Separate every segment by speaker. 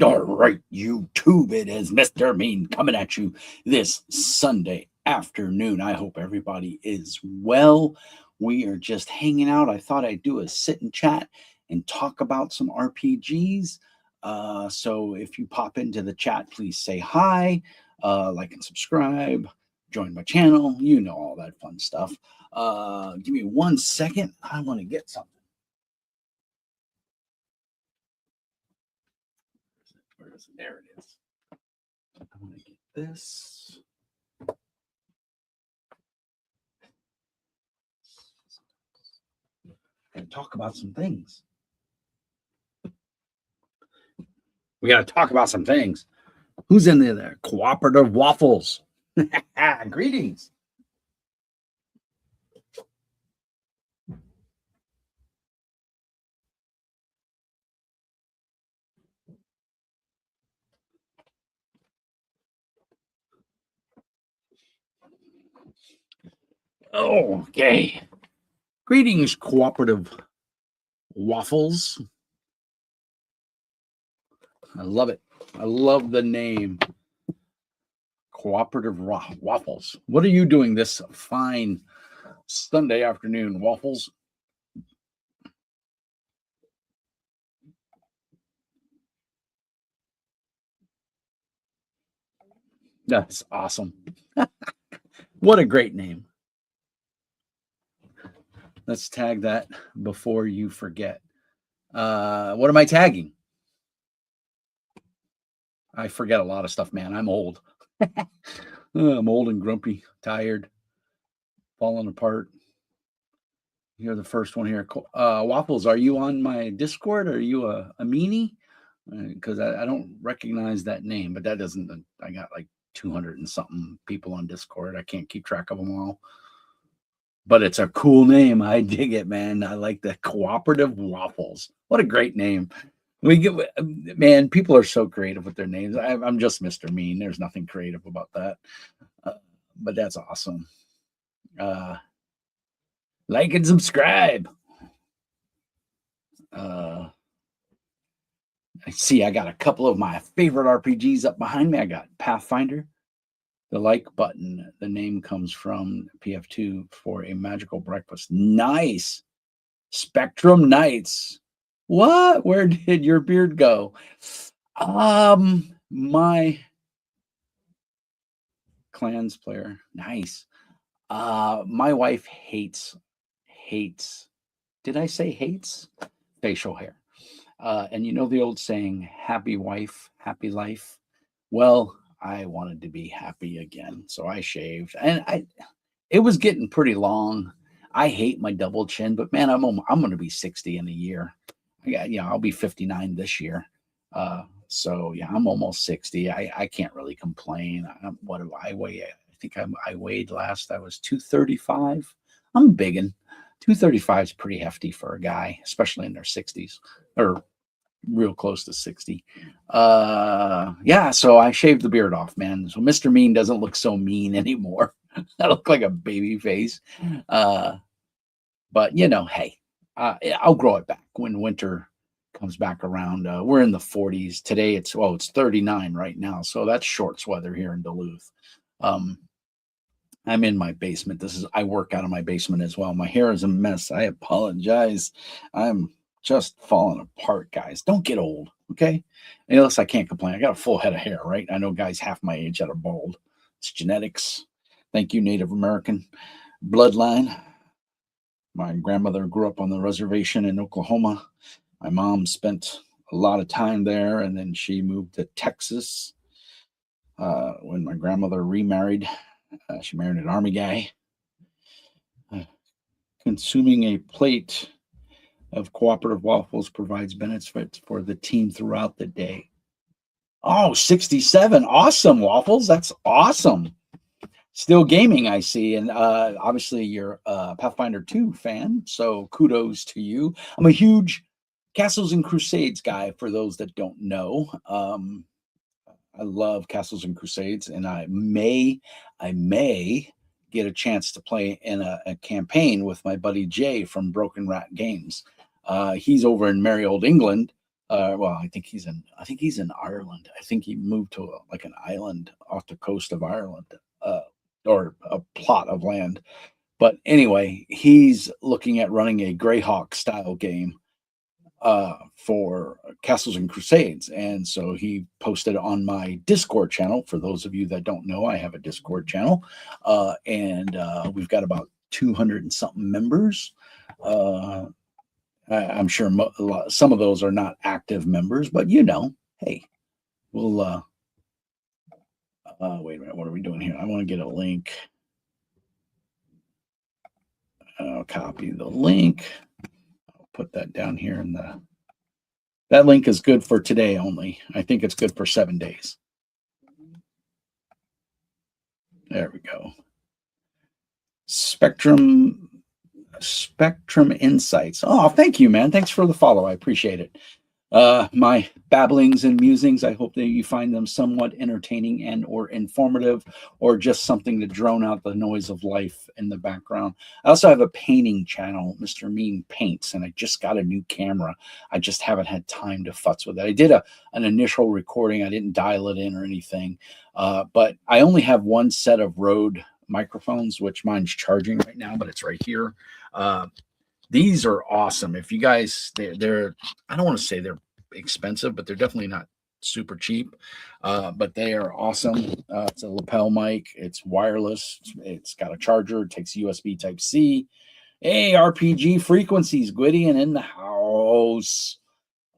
Speaker 1: All right, YouTube, it is Mr. Mean coming at you this Sunday afternoon. I hope everybody is well. We are just hanging out. I thought I'd do a sit and chat and talk about some RPGs. So if you pop into the chat, please say hi, like and subscribe, join my channel. You know all that fun stuff. Give me 1 second. I want to get something. Where is it? There it is. I want to get this. And talk about some things. We got to talk about some things. Who's in there? Cooperative Waffles. Greetings. Okay. Greetings, Cooperative Waffles. I love it. I love the name. Cooperative Waffles. What are you doing this fine Sunday afternoon, Waffles? That's awesome. What a great name. Let's tag that before you forget. What am I tagging? I forget a lot of stuff, man. I'm old. I'm old and grumpy, tired, falling apart. You're the first one here. Waffles, are you on my Discord? Are you a meanie? Because I don't recognize that name, but that doesn't. I got like 200 and something people on Discord. I can't keep track of them all. But it's a cool name. I dig it, man. I like the Cooperative Waffles. What a great name. We get, man, people are so creative with their names. I'm just Mr. Mean. There's nothing creative about that. But that's awesome. Like and subscribe. I see I got a couple of my favorite RPGs up behind me. I got Pathfinder. The like button, the name comes from PF2 for a magical breakfast. Nice. Spectrum Knights. What? Where did your beard go? My Clans player. Nice. My wife hates. Did I say hates? Facial hair. And you know the old saying, happy wife, happy life. Well, I wanted to be happy again, so I shaved, and it was getting pretty long. I hate my double chin, but man, I'm going to be 60 in a year. I'll be 59 this year. So yeah, I'm almost 60. I can't really complain. What do I weigh? I think I weighed last. I was 235. I'm biggin. 235 is pretty hefty for a guy, especially in their 60s or real close to 60. Yeah, so I shaved the beard off, man. So Mr. Mean doesn't look so mean anymore. I look like a baby face. But hey, I'll grow it back when winter comes back around. We're in the 40s today. It's 39 right now, so that's shorts weather here in Duluth. I'm in my basement. I work out of my basement as well. My hair is a mess. I apologize. I'm just falling apart, guys. Don't get old, okay? Unless I can't complain. I got a full head of hair, right? I know guys half my age that are bald. It's genetics. Thank you, Native American bloodline. My grandmother grew up on the reservation in Oklahoma. My mom spent a lot of time there, and then she moved to Texas when my grandmother remarried. She married an Army guy. Consuming a plate of Cooperative Waffles provides benefits for the team throughout the day. Oh, 67. Awesome, Waffles. That's awesome. Still gaming, I see. And obviously, you're a Pathfinder 2 fan. So kudos to you. I'm a huge Castles and Crusades guy, for those that don't know. I love Castles and Crusades, and I may get a chance to play in a campaign with my buddy Jay from Broken Rat Games. He's over in merry old England, Well, I think he's in Ireland. I think he moved to like an island off the coast of Ireland, uh, or a plot of land. But anyway, he's looking at running a Greyhawk style game for Castles and Crusades. And so he posted on my Discord channel. For those of you that don't know, I have a Discord channel, and we've got about 200 and something members. Uh, I'm sure some of those are not active members, but hey, we'll. Wait a minute, what are we doing here? I want to get a link. I'll copy the link. I'll put that down here in the. That link is good for today only. I think it's good for 7 days. There we go. Spectrum Insights. Oh, thank you, man. Thanks for the follow. I appreciate it. My babblings and musings, I hope that you find them somewhat entertaining and or informative, or just something to drone out the noise of life in the background. I also have a painting channel, Mr. Mean Paints, and I just got a new camera. I just haven't had time to futz with it. I did an initial recording. I didn't dial it in or anything, but I only have one set of Rode microphones, which mine's charging right now, but it's right here. These are awesome. If you guys, they're I don't want to say they're expensive, but they're definitely not super cheap. But they are awesome. It's a lapel mic. It's wireless. It's got a charger. It takes USB Type C. Hey, RPG frequencies, Gwydion in the house.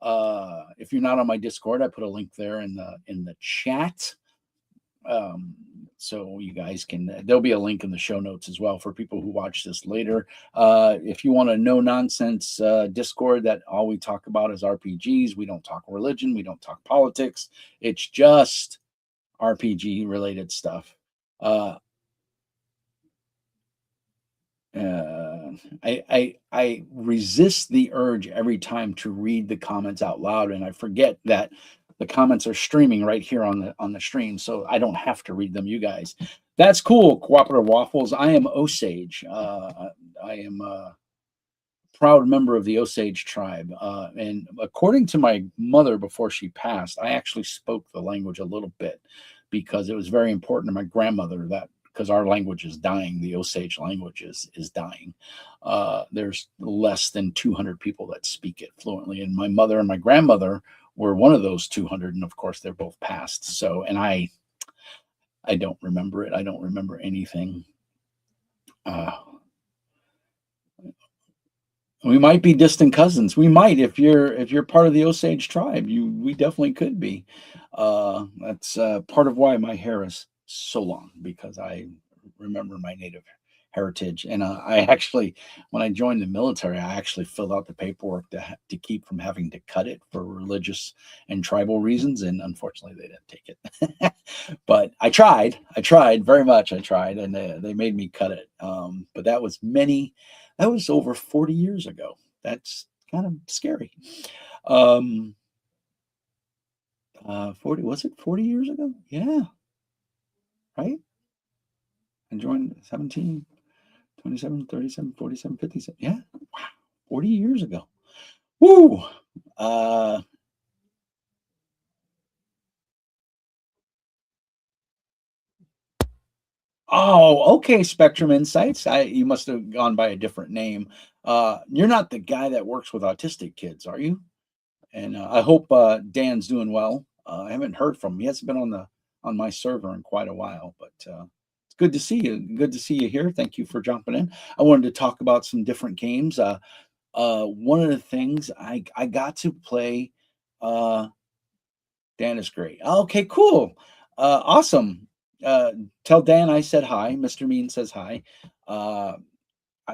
Speaker 1: If you're not on my Discord, I put a link there in the chat. So you guys there'll be a link in the show notes as well for people who watch this later. If you want a no nonsense Discord that all we talk about is RPGs, we don't talk religion, we don't talk politics. It's just RPG related stuff. I resist the urge every time to read the comments out loud, and I forget that the comments are streaming right here on the stream, so I don't have to read them. You guys, that's cool. Cooperative Waffles. I am Osage. I am a proud member of the Osage tribe, and according to my mother, before she passed, I actually spoke the language a little bit because it was very important to my grandmother that. Because our language is dying, the Osage language is dying. There's less than 200 people that speak it fluently, and my mother and my grandmother were one of those 200, and of course they're both passed. So, and I don't remember it. I don't remember anything. We might be distant cousins. We might, if you're part of the Osage tribe, we definitely could be. That's part of why my hair is so long, because I remember my native heritage. And I actually, when I joined the military, I actually filled out the paperwork to keep from having to cut it for religious and tribal reasons. And unfortunately, they didn't take it. But I tried very much. I tried, and they made me cut it. But that was over 40 years ago. That's kind of scary. 40, was it 40 years ago? Yeah. Right? I joined 17, 27, 37, 47, 57. Yeah. Wow. 40 years ago. Woo. Oh, okay, Spectrum Insights. You must have gone by a different name. You're not the guy that works with autistic kids, are you? And I hope Dan's doing well. I haven't heard from him. He hasn't been on my server in quite a while, but it's good to see you. Good to see you here. Thank you for jumping in. I wanted to talk about some different games. One of the things I got to play. Dan is great. Okay, cool. Awesome. Tell Dan I said hi. Mr. Mean says hi. I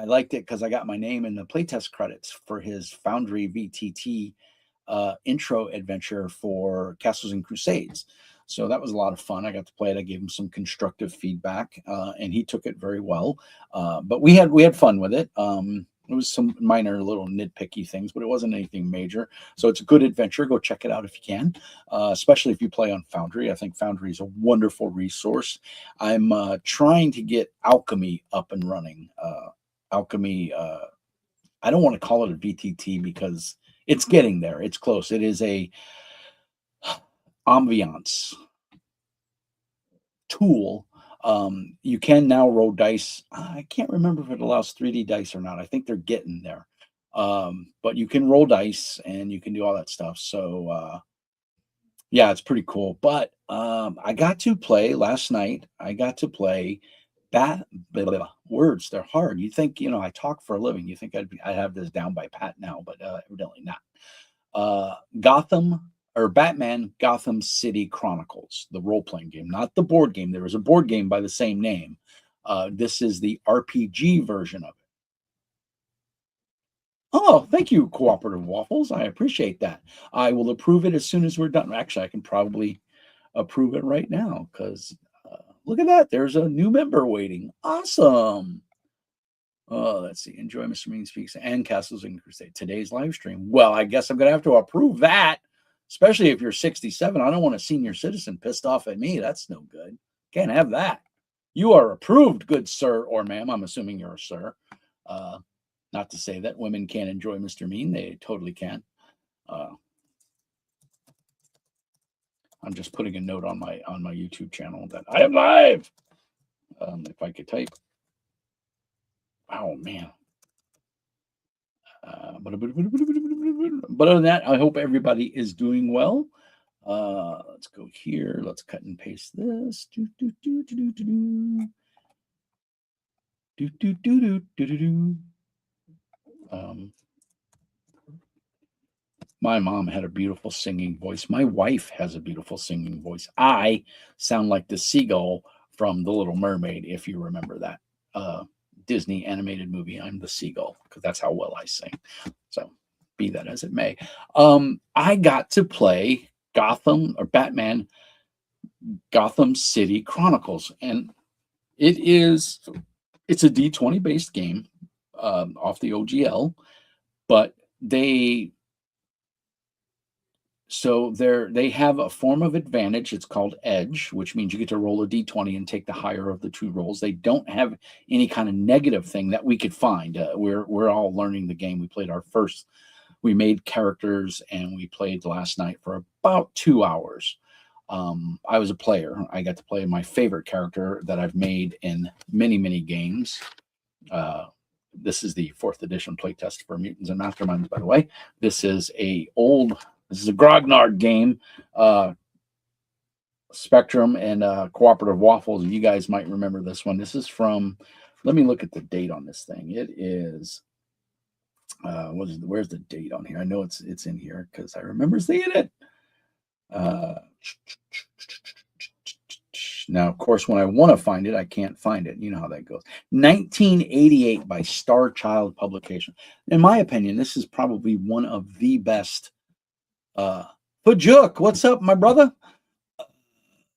Speaker 1: liked it because I got my name in the playtest credits for his Foundry VTT intro adventure for Castles and Crusades. So that was a lot of fun. I got to play it. I gave him some constructive feedback, and he took it very well. But we had fun with it. It was some minor little nitpicky things, but it wasn't anything major. So it's a good adventure. Go check it out if you can, especially if you play on Foundry. I think Foundry is a wonderful resource. I'm trying to get Alchemy up and running. Alchemy, I don't want to call it a VTT because It's getting there. It's close. It is a ambiance tool. You can now roll dice. I can't remember if it allows 3D dice or not. I think they're getting there. But you can roll dice and you can do all that stuff. So yeah, it's pretty cool. But I got to play last night. I got to play words. They're hard. You think, I talk for a living. You think I have this down by pat now, but evidently not. Gotham or Batman Gotham City Chronicles, the role-playing game, not the board game. There was a board game by the same name. This is the RPG version of it. Oh, thank you, Cooperative Waffles. I appreciate that. I will approve it as soon as we're done. Actually, I can probably approve it right now because look at that. There's a new member waiting. Awesome. Let's see. Enjoy Mr. Mean Speaks and Castles and Crusade. Today's live stream. Well, I guess I'm going to have to approve that, especially if you're 67. I don't want a senior citizen pissed off at me. That's no good. Can't have that. You are approved, good sir or ma'am. I'm assuming you're a sir. Not to say that women can't enjoy Mr. Mean. They totally can. I'm just putting a note on my YouTube channel that I am live. If I could type. Oh man. But other than that, I hope everybody is doing well. Let's go here. Let's cut and paste this. My mom had a beautiful singing voice. My wife has a beautiful singing voice. I sound like the seagull from The Little Mermaid, if you remember that Disney animated movie. I'm the seagull because that's how well I sing. So be that as it may. I got to play Batman Gotham City Chronicles, and it's a D20 based game off the OGL, but they have a form of advantage. It's called Edge, which means you get to roll a D20 and take the higher of the two rolls. They don't have any kind of negative thing that we could find. We're all learning the game. We made characters and we played last night for about 2 hours. I was a player. I got to play my favorite character that I've made in many, many games. This is the 4th edition playtest for Mutants and Masterminds, by the way. This is a Grognard game. Spectrum and Cooperative Waffles. You guys might remember this one. This is from, let me look at the date on this thing. It is, where's the date on here? I know it's in here because I remember seeing it. Now, of course, when I want to find it, I can't find it. You know how that goes. 1988 by Star Child Publication. In my opinion, this is probably one of the best. Pajuk, what's up, my brother?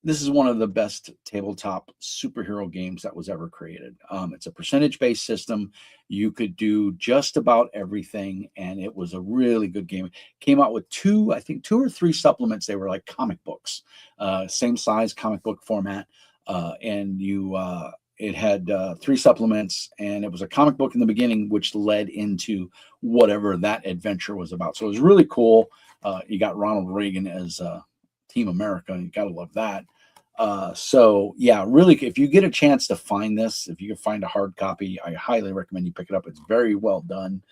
Speaker 1: This is one of the best tabletop superhero games that was ever created. It's a percentage-based system. You could do just about everything, and it was a really good game. It came out with two or three supplements. They were like comic books, same size comic book format, and it had 3 supplements, and it was a comic book in the beginning, which led into whatever that adventure was about. So it was really cool. You got Ronald Reagan as Team America, and you gotta love that. So yeah, really, if you get a chance to find this, if you can find a hard copy, I highly recommend you pick it up. It's very well done.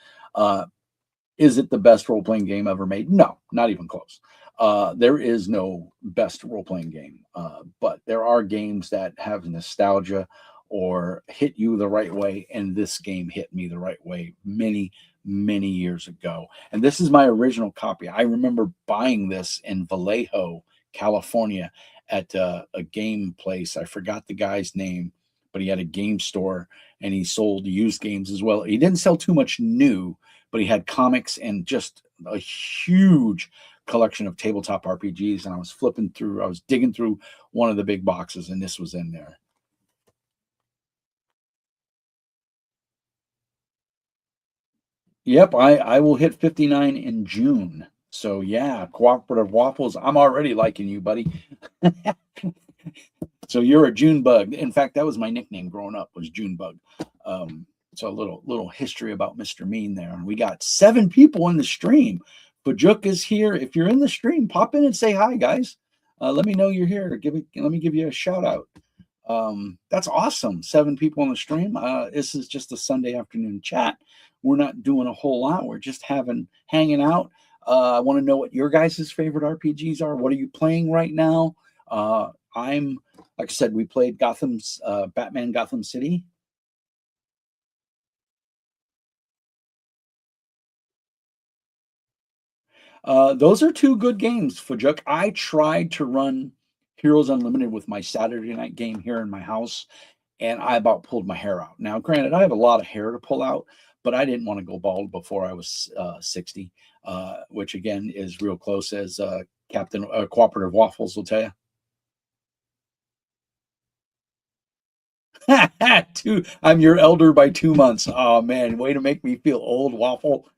Speaker 1: Is it the best role-playing game ever made? No, not even close. There is no best role-playing game, but there are games that have nostalgia or hit you the right way, and this game hit me the right way many years ago. And this is my original copy. I remember buying this in Vallejo, California at a game place. I forgot the guy's name, but he had a game store and he sold used games as well. He didn't sell too much new, but he had comics and just a huge collection of tabletop RPGs. And I was digging through one of the big boxes, and this was in there. Yep, I will hit 59 in June. So yeah, Cooperative Waffles, I'm already liking you, buddy. So you're a June bug. In fact, that was my nickname growing up, was June bug. So a little history about Mr. Mean there. We got 7 people in the stream. Bajuk is here. If you're in the stream, pop in and say hi, guys. Let me know you're here. Let me give you a shout out. That's awesome. 7 people on the stream. This is just a Sunday afternoon chat. We're not doing a whole lot. We're just hanging out. I want to know what your guys' favorite RPGs are. What are you playing right now? I'm like I said, we played Batman Gotham City. Those are 2 good games, Fujuk. I tried to run Heroes Unlimited with my Saturday night game here in my house, and I about pulled my hair out. Now, granted, I have a lot of hair to pull out, but I didn't want to go bald before I was 60, which again is real close, as Captain Cooperative Waffles will tell you. I'm your elder by 2 months. Oh man, way to make me feel old, Waffle.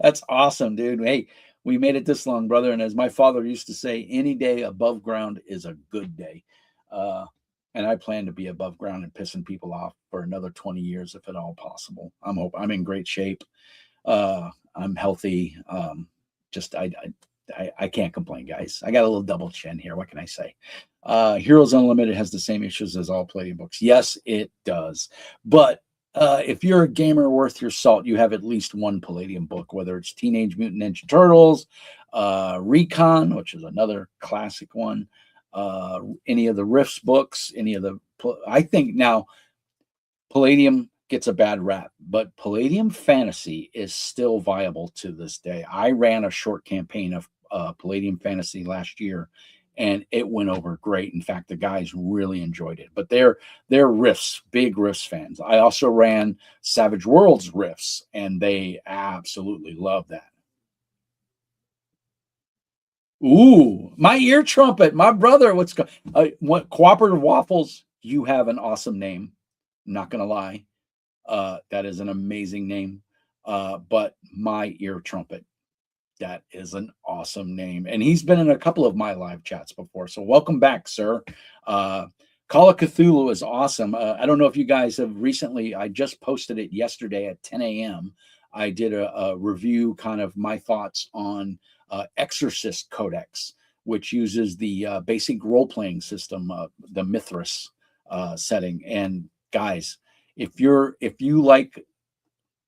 Speaker 1: That's awesome, dude. Hey, we made it this long, brother. And as my father used to say, any day above ground is a good day. And I plan to be above ground and pissing people off for another 20 years, if at all possible. I'm in great shape. I'm healthy. Just I can't complain, guys. I got a little double chin here. What can I say? Heroes Unlimited has the same issues as all Palladium books. Yes, it does. But if you're a gamer worth your salt, you have at least one Palladium book, whether it's Teenage Mutant Ninja Turtles, Recon, which is another classic one, any of the Rifts books, I think now Palladium gets a bad rap, but Palladium Fantasy is still viable to this day. I ran a short campaign of Palladium Fantasy last year, and it went over great. In fact, the guys really enjoyed it. But they're Rifts, big Rifts fans. I also ran Savage Worlds Rifts, and they absolutely love that. Ooh, my ear trumpet, my brother. What Cooperative Waffles? You have an awesome name. Not gonna lie. That is an amazing name. But my ear trumpet, that is an awesome name. And he's been in a couple of my live chats before. So welcome back, sir. Call of Cthulhu is awesome. I don't know if you guys have recently, I just posted it yesterday at 10 a.m. I did a review, kind of my thoughts on Exorcist Codex, which uses the basic role-playing system, the Mithras setting. And guys, if you like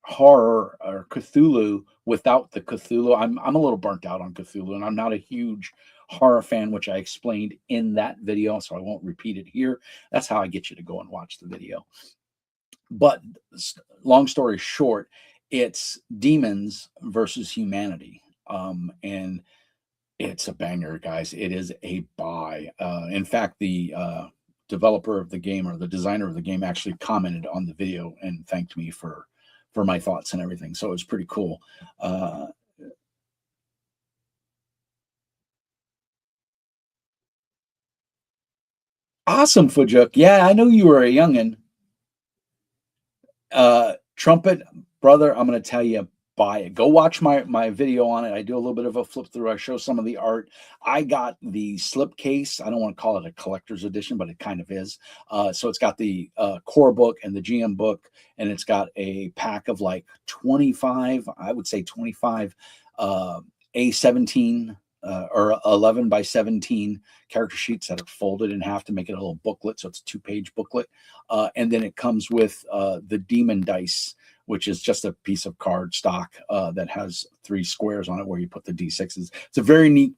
Speaker 1: horror or Cthulhu without the Cthulhu, I'm a little burnt out on Cthulhu, and I'm not a huge horror fan, which I explained in that video, so I won't repeat it here. That's how I get you to go and watch the video. But long story short, it's demons versus humanity, and it's a banger, guys. It is a buy. In fact, the developer of the game, or the designer of the game, actually commented on the video and thanked me for my thoughts and everything. So it was pretty cool. Awesome, Fujuk. Yeah, I know you were a youngin. Trumpet, brother, I'm going to tell you, buy it. Go watch my video on it. I do a little bit of a flip through. I show some of the art. I got the slipcase. I don't want to call it a collector's edition, but it kind of is. So it's got the core book and the GM book, and it's got a pack of like 25, I would say 25 A17 or 11 by 17 character sheets that are folded in half to make it a little booklet. So it's a 2-page booklet. And then it comes with the demon dice, which is just a piece of card stock that has 3 squares on it where you put the D6s. It's a very neat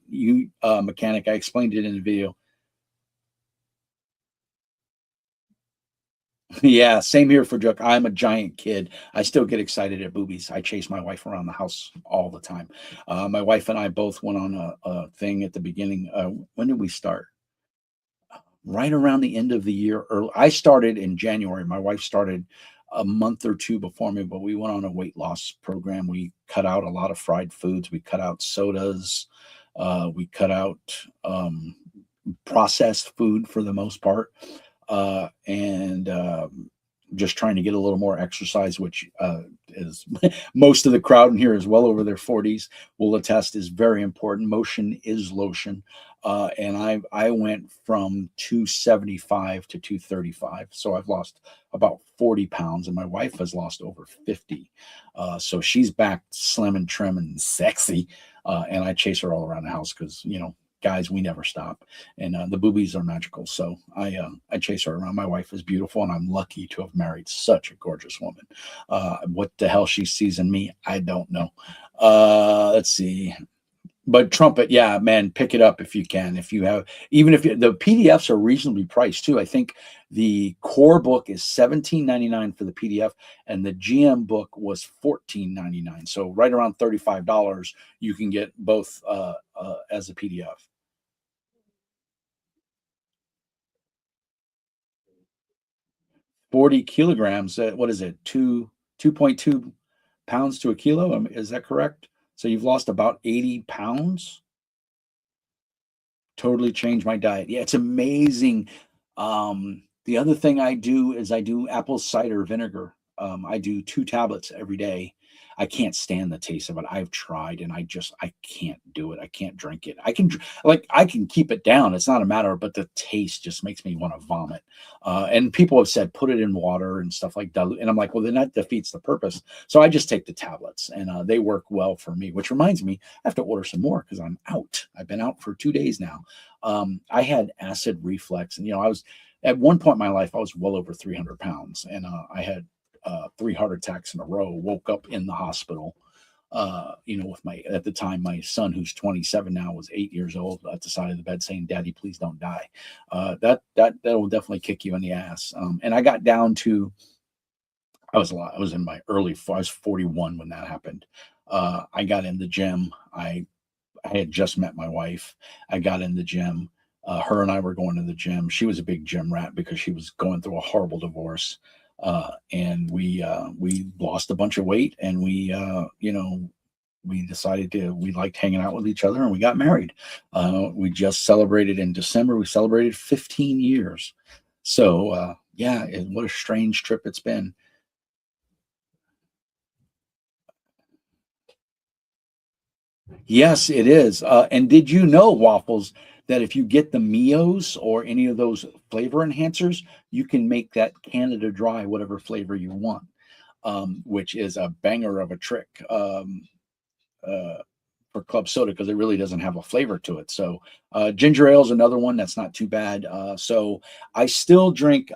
Speaker 1: mechanic. I explained it in the video. Yeah, same here for Juk. I'm a giant kid. I still get excited at boobies. I chase my wife around the house all the time. My wife and I both went on a thing at the beginning. When did we start? Right around the end of the year. I started in January. My wife started a month or 2 before me, but we went on a weight loss program. We cut out a lot of fried foods. We cut out sodas. We cut out processed food for the most part. And just trying to get a little more exercise, which is most of the crowd in here is well over their 40s, will attest is very important. Motion is lotion. And I went from 275 to 235. So I've lost about 40 pounds, and my wife has lost over 50. So she's back slim and trim and sexy. And I chase her all around the house because, guys, we never stop, and the boobies are magical. So I chase her around. My wife is beautiful, and I'm lucky to have married such a gorgeous woman. What the hell she sees in me, I don't know. Let's see. But Trumpet, yeah, man, pick it up if you can. If you have, even if the PDFs are reasonably priced too. I think the core book is $17.99 for the PDF, and the GM book was $14.99. So right around $35, you can get both as a PDF. 40 kilograms. What is it? 2.2 pounds to a kilo. Is that correct? So you've lost about 80 pounds. Totally changed my diet. Yeah, it's amazing. The other thing I do is I do apple cider vinegar. I do 2 tablets every day. I can't stand the taste of it. I've tried and I can't do it. I can't drink it. I can keep it down. It's not a matter, but the taste just makes me want to vomit. And people have said put it in water and stuff like that. And I'm like, well, then that defeats the purpose. So I just take the tablets, and they work well for me. Which reminds me, I have to order some more because I'm out. I've been out for 2 days now. I had acid reflux, and I was at one point in my life I was well over 300 pounds, and I had 3 heart attacks in a row. Woke up in the hospital. With my at the time my son, who's 27 now, was 8 years old, at the side of the bed saying, "Daddy, please don't die." That will definitely kick you in the ass. And I got down to I was a lot. I was in my I was 41 when that happened. I got in the gym. I had just met my wife. I got in the gym. Her and I were going to the gym. She was a big gym rat because she was going through a horrible divorce. And we lost a bunch of weight, and we decided we liked hanging out with each other, and we got married. We just celebrated in December. We celebrated 15 years. So yeah, what a strange trip it's been. Yes, it is. And did you know, Waffles, that if you get the Mios or any of those flavor enhancers, you can make that Canada Dry whatever flavor you want, which is a banger of a trick uh, for club soda because it really doesn't have a flavor to it. So ginger ale is another one that's not too bad. So I still drink.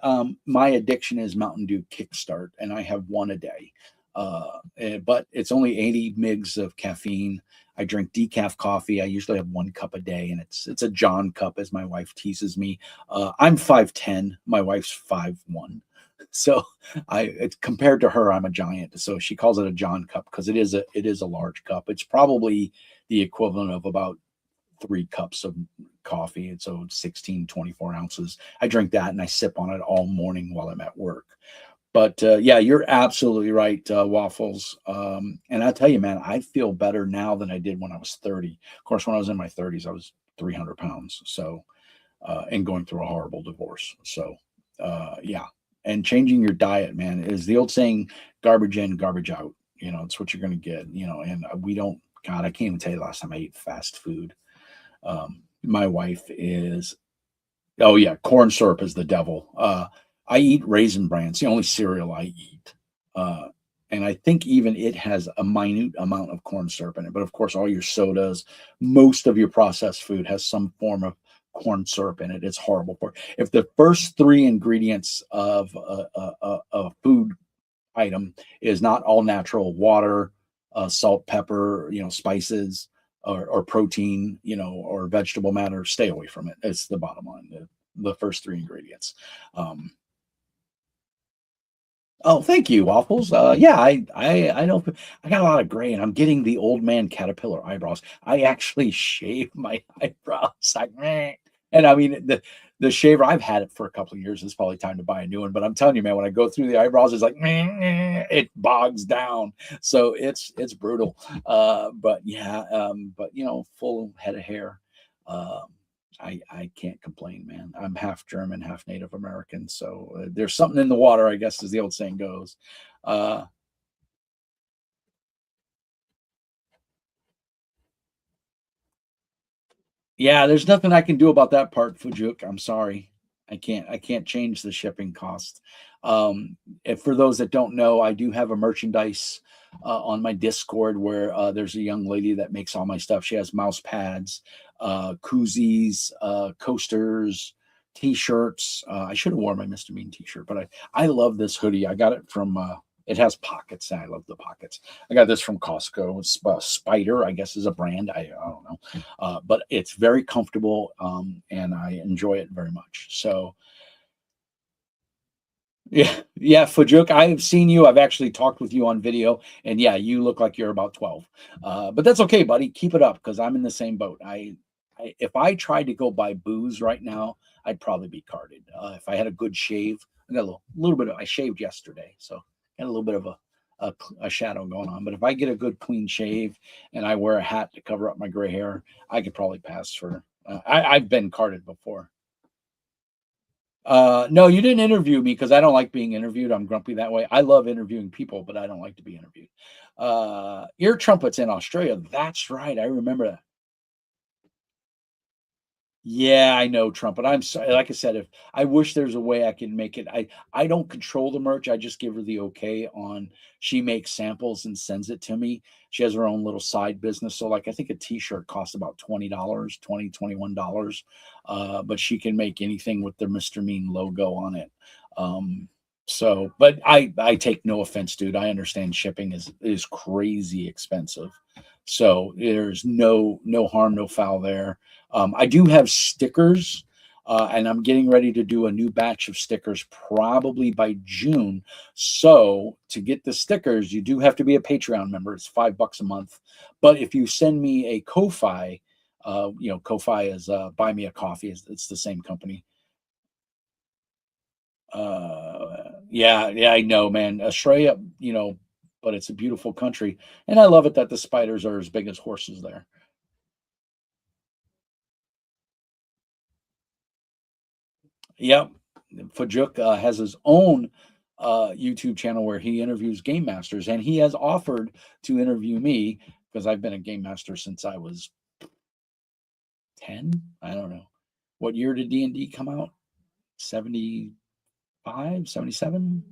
Speaker 1: My addiction is Mountain Dew Kickstart, and I have one a day. But it's only 80 mgs of caffeine. I drink decaf coffee. I usually have 1 cup a day, and it's a John cup, as my wife teases me. I'm 5'10". My wife's 5'1". So it's compared to her, I'm a giant. So she calls it a John cup because it is a large cup. It's probably the equivalent of about 3 cups of coffee. And so 16, 24 ounces. I drink that and I sip on it all morning while I'm at work. But yeah, you're absolutely right, Waffles. And I tell you, man, I feel better now than I did when I was 30. Of course, when I was in my 30s, I was 300 pounds. So, and going through a horrible divorce. So, yeah. And changing your diet, man, is the old saying, garbage in, garbage out. It's what you're going to get, and we don't, God, I can't even tell you the last time I ate fast food. My wife is, oh yeah, corn syrup is the devil. I eat Raisin Bran. It's the only cereal I eat. Uh, and I think even it has a minute amount of corn syrup in it. But of course, all your sodas, most of your processed food has some form of corn syrup in it. It's horrible for it. If the first 3 ingredients of a food item is not all natural: water, salt, pepper, spices, or protein, or vegetable matter, stay away from it. It's the bottom line. The first 3 ingredients. Um, oh, thank you, Waffles. Yeah, I don't. I got a lot of gray, and I'm getting the old man caterpillar eyebrows. I actually shave my eyebrows. Like, meh. And I mean the shaver. I've had it for a couple of years. It's probably time to buy a new one. But I'm telling you, man, when I go through the eyebrows, it's like meh, meh, it bogs down. So it's brutal. But yeah, but full head of hair. Um, I can't complain, man. I'm half German, half Native American, so there's something in the water, I guess, as the old saying goes. Uh, Yeah, there's nothing I can do about that part, Fujuk. I'm sorry. I can't change the shipping cost. And for those that don't know, I do have a merchandise on my Discord where there's a young lady that makes all my stuff. She has mouse pads, koozies, coasters, t-shirts. I should have worn my Mr. Mean t-shirt, but I love this hoodie. I got it from it has pockets. And I love the pockets. I got this from Costco. It's Spider, I guess, is a brand. I don't know, but it's very comfortable, and I enjoy it very much. So yeah, yeah, Fajuk, I have seen you. I've actually talked with you on video, and yeah, you look like you're about 12. But that's okay, buddy. Keep it up because I'm in the same boat. If I tried to go buy booze right now, I'd probably be carded. If I had a good shave, I got a little bit of. I shaved yesterday, so got a little bit of a shadow going on. But if I get a good clean shave and I wear a hat to cover up my gray hair, I could probably pass for. I've been carded before. No, you didn't interview me because I don't like being interviewed. I'm grumpy that way. I love interviewing people, but I don't like to be interviewed. Ear trumpets in Australia. That's right. I remember that. Yeah, I know Trump, but I'm sorry. Like I said, if I wish there's a way I can make it. I don't control the merch. I just give her the okay on. She makes samples and sends it to me. She has her own little side business. So like I think a t-shirt costs about $20, 20, $21. But she can make anything with the Mr. Mean logo on it. Um, so but I take no offense, dude. I understand shipping is crazy expensive. So there's no harm, no foul there. I do have stickers, and I'm getting ready to do a new batch of stickers probably by June. So to get the stickers, you do have to be a Patreon member. It's $5 a month. But if you send me a Ko-fi, Ko-fi is Buy Me a Coffee. It's the same company. Yeah, yeah, I know, man. Australia, but it's a beautiful country, and I love it that the spiders are as big as horses there. Yep. Fajuk has his own YouTube channel where he interviews game masters, and he has offered to interview me because I've been a game master since I was 10. I don't know. What year did D&D come out? 75, 77.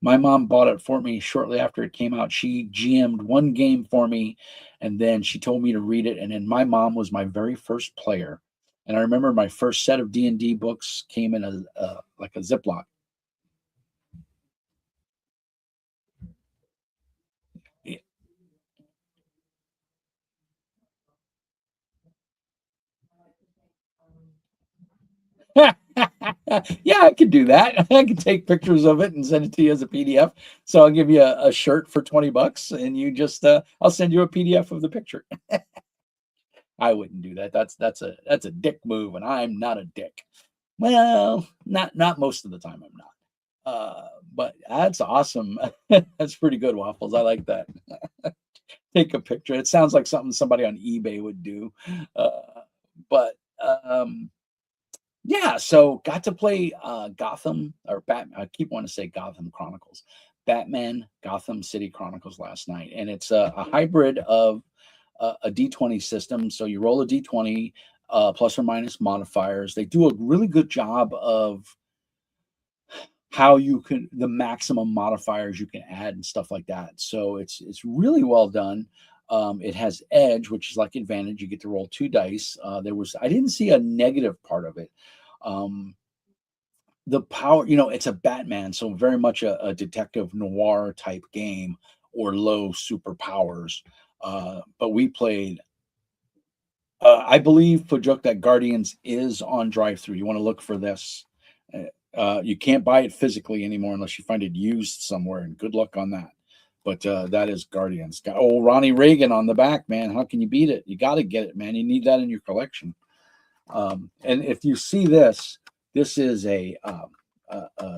Speaker 1: My mom bought it for me shortly after it came out. She GM'd one game for me, and then she told me to read it. And then my mom was my very first player. And I remember my first set of D&D books came in a like a Ziploc. Yeah, I could do that. I can take pictures of it and send it to you as a PDF. So I'll give you a shirt for $20, and you just I'll send you a PDF of the picture. I wouldn't do that. That's a dick move, and I'm not a dick. Well, not most of the time I'm not. But that's awesome. That's pretty good, Waffles. I like that. Take a picture. It sounds like something somebody on eBay would do. But yeah, so got to play Gotham or Batman. I keep wanting to say Gotham Chronicles, Batman Gotham City Chronicles last night, and it's a hybrid of a D20 system. So you roll a D20, plus or minus modifiers. They do a really good job of how you can the maximum modifiers you can add and stuff like that. So it's really well done. It has edge, which is like advantage. You get to roll two dice. I didn't see a negative part of it. Um, the power, it's a Batman, so very much a detective noir type game or low superpowers. But we played. I believe Fujuk that Guardians is on drive through. You want to look for this. You can't buy it physically anymore unless you find it used somewhere, and good luck on that. But that is Guardians. Got old Ronnie Reagan on the back, man. How can you beat it? You got to get it, man. You need that in your collection. And if you see this, this is a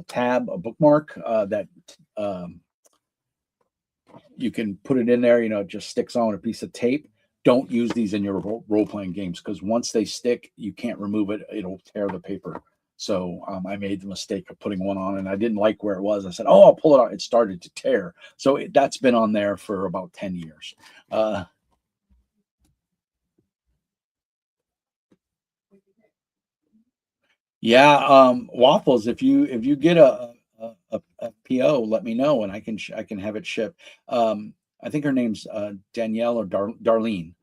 Speaker 1: tab, a bookmark that you can put it in there. It just sticks on a piece of tape. don't use these in your role-playing games, because once they stick, you can't remove it. It'll tear the paper. So I made the mistake of putting one on, and I didn't like where it was. I said, "Oh, I'll pull it out." It started to tear. So that's been on there for about 10 years. Yeah, waffles. If you get a PO, let me know, and I can have it shipped. I think her name's Danielle or Darlene,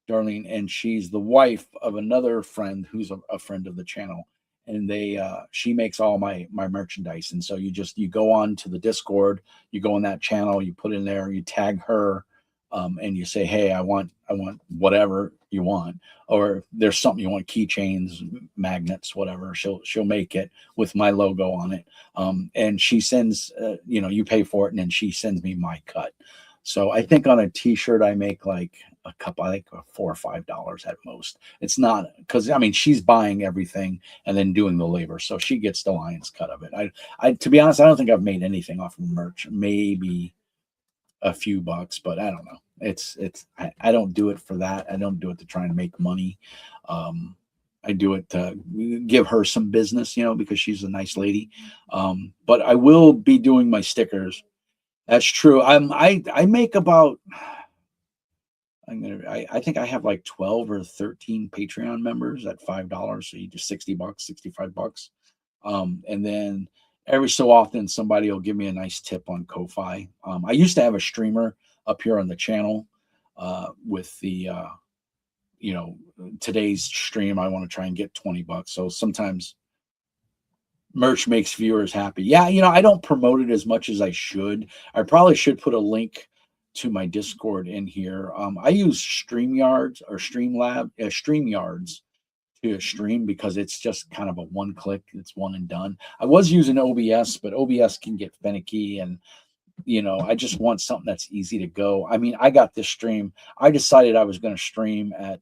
Speaker 1: Darlene, and she's the wife of another friend who's a friend of the channel, and she makes all my merchandise, and so you go on to the Discord, you go on that channel, you put in there, you tag her, and you say, hey, I want whatever you want, or if there's something you want, keychains, magnets, whatever, she'll make it with my logo on it. And she sends, you pay for it, and then she sends me my cut. So I think on a t-shirt I make like a couple, I think $4 or $5 at most. It's not, because I mean she's buying everything and then doing the labor, so she gets the lion's cut of it. I to be honest, I don't think I've made anything off of merch. Maybe a few bucks, but I don't know. I don't do it for that. I don't do it to try and make money. I do it to give her some business, because she's a nice lady. But I will be doing my stickers. That's true. I make about, I think I have like 12 or 13 Patreon members at $5. So you do $60, $65. And then every so often somebody will give me a nice tip on Ko-Fi. I used to have a streamer up here on the channel with the today's stream. I want to try and get $20. So sometimes merch makes viewers happy. Yeah, I don't promote it as much as I should. I probably should put a link to my Discord in here. I use StreamYards or StreamYards to stream, because it's just kind of a one click, it's one and done. I was using OBS, but OBS can get finicky, and I just want something that's easy to go. I mean, I got this stream, I decided I was going to stream at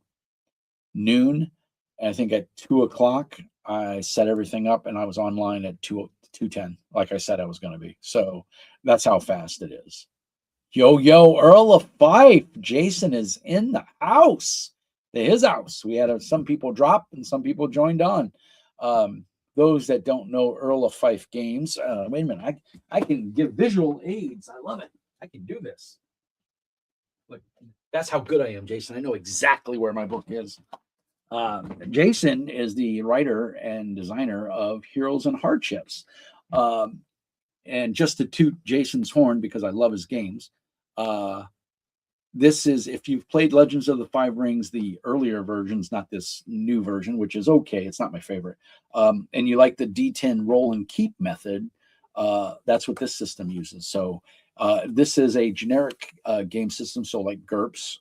Speaker 1: noon, and I think at 2 o'clock I set everything up, and I was online at 2:10, like I said I was going to be. So that's how fast it is. Yo, Earl of Fife, Jason is in the house. His house. We had some people drop and some people joined on. Those that don't know Earl of Fife games, wait a minute, I can give visual aids. I love it. I can do this. Look, that's how good I am, Jason. I know exactly where my book is. Jason is the writer and designer of Heroes and Hardships. And just to toot Jason's horn, because I love his games, this is, if you've played Legends of the Five Rings, the earlier versions, not this new version, which is okay, it's not my favorite, and you like the D10 roll and keep method, that's what this system uses. So this is a generic game system. So like GURPS,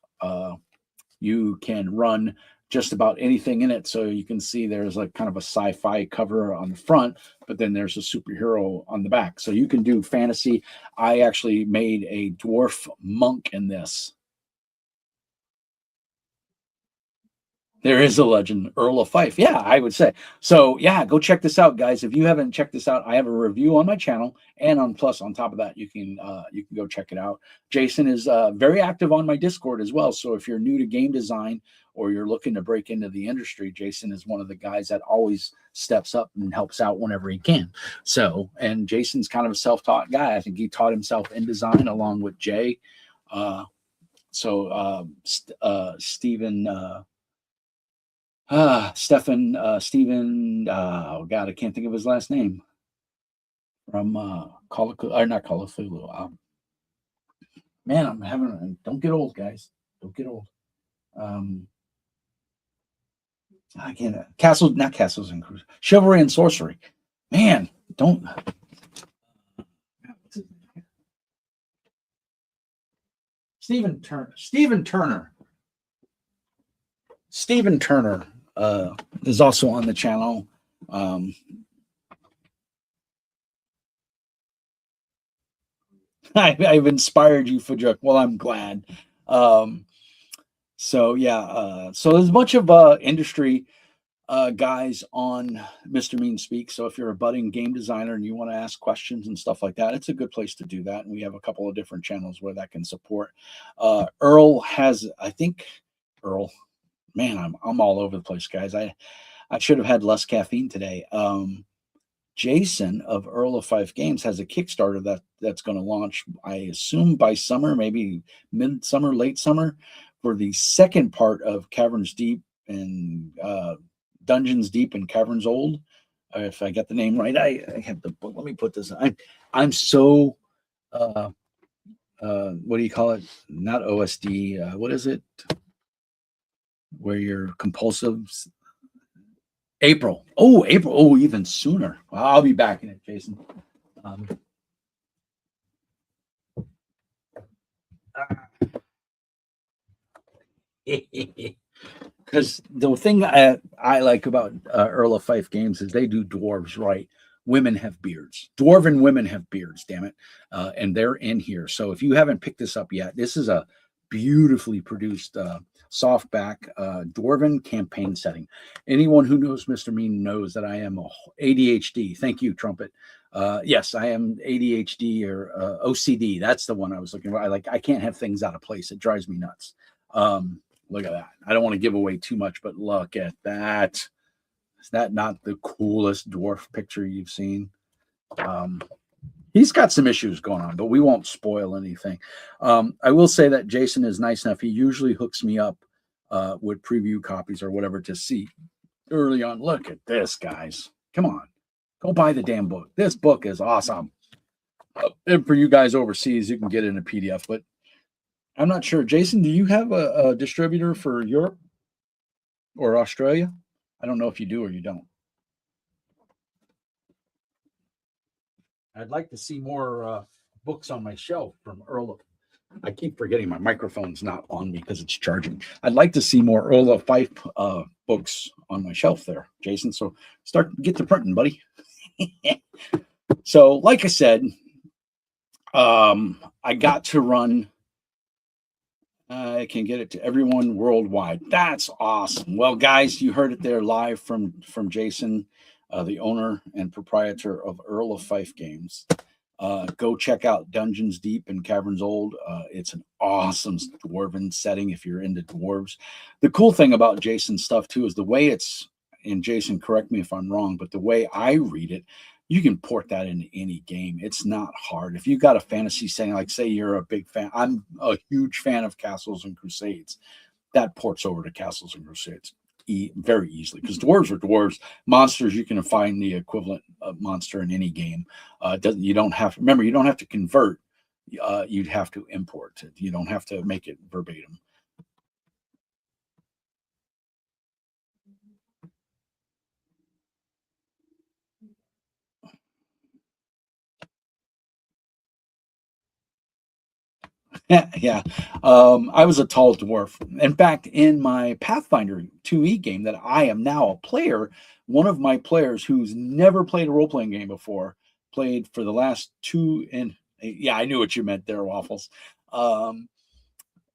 Speaker 1: you can run just about anything in it. So you can see there's like kind of a sci-fi cover on the front, but then there's a superhero on the back. So you can do fantasy. I actually made a dwarf monk in this. There is a legend, Earl of Fife. Yeah, I would say. So yeah, go check this out, guys. If you haven't checked this out, I have a review on my channel, and on top of that, you can go check it out. Jason is very active on my Discord as well. So if you're new to game design or you're looking to break into the industry, Jason is one of the guys that always steps up and helps out whenever he can. So, and Jason's kind of a self-taught guy. I think he taught himself in design along with Jay. Stephen. Stephen, oh God, I can't think of his last name. From Call of Cthulhu, or not Call of Cthulhu. Man, don't get old, guys. Don't get old. I can't, not Castles and Cruise, Chivalry and Sorcery. Man, don't. Stephen Turner is also on the channel. I've inspired you, Fudjuk. Well, I'm glad. So yeah, so there's a bunch of industry guys on Mr. Mean Speak. So if you're a budding game designer and you want to ask questions and stuff like that, it's a good place to do that. And we have a couple of different channels where that can support. Earl has, I think Earl. Man, I'm all over the place, guys. I should have had less caffeine today. Jason of Earl of Fife Games has a Kickstarter that's going to launch, I assume, by summer, maybe midsummer, late summer, for the second part of Caverns Deep and Dungeons Deep and Caverns Old. If I get the name right, I have the book. Let me put this. I'm so what do you call it? Not OSD. What is it? Where you're compulsive. April. Oh, April. Oh, even sooner. I'll be back in it, Jason. Because the thing I like about Earl of Fife Games is they do dwarves right. Women have beards. Dwarven women have beards, damn it. And they're in here. So if you haven't picked this up yet, this is a beautifully produced softback dwarven campaign setting. Anyone who knows Mr. Mean knows that I am ADHD. Thank you, Trumpet. Yes, I am ADHD or OCD. That's the one I was looking for. I can't have things out of place. It drives me nuts. Look at that. I don't want to give away too much, but look at that. Is that not the coolest dwarf picture you've seen? He's got some issues going on, but we won't spoil anything. I will say that Jason is nice enough. He usually hooks me up with preview copies or whatever to see early on. Look at this, guys. Come on. Go buy the damn book. This book is awesome. And for you guys overseas, you can get it in a PDF, but I'm not sure. Jason, do you have a distributor for Europe or Australia? I don't know if you do or you don't. I'd like to see more books on my shelf from Earl. I keep forgetting my microphone's not on me because it's charging. I'd like to see more Earl of Fife books on my shelf there, Jason. So get to printing, buddy. So, like I said, I got to run. I can get it to everyone worldwide. That's awesome. Well, guys, you heard it there live from Jason, the owner and proprietor of Earl of Fife Games. Go check out Dungeons Deep and Caverns Old. It's an awesome dwarven setting if you're into dwarves. The cool thing about Jason's stuff too is the way it's, and Jason, correct me if I'm wrong, but the way I read it, you can port that into any game. It's not hard. If you got a fantasy setting, like say you're a big fan, I'm a huge fan of Castles and Crusades. That ports over to Castles and Crusades very easily because dwarves are dwarves. Monsters, you can find the equivalent of monster in any game. You don't have to remember. You don't have to convert. You'd have to import it. You don't have to make it verbatim. Yeah. I was a tall dwarf. In fact, in my Pathfinder 2e game that I am now a player, one of my players who's never played a role-playing game before played for the last two. And yeah, I knew what you meant there, Waffles.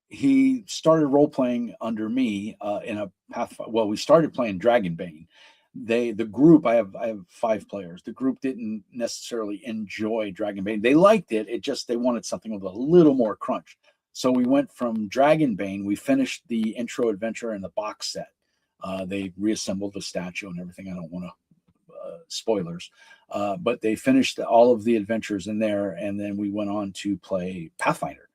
Speaker 1: He started role-playing under me in a Pathfinder. Well, we started playing Dragonbane. The group, I have 5 players. The group didn't necessarily enjoy Dragonbane. They liked it. It just they wanted something with a little more crunch. So we went from Dragonbane. We finished the intro adventure and the box set. They reassembled the statue and everything. I don't want to spoilers, but they finished all of the adventures in there, and then we went on to play Pathfinder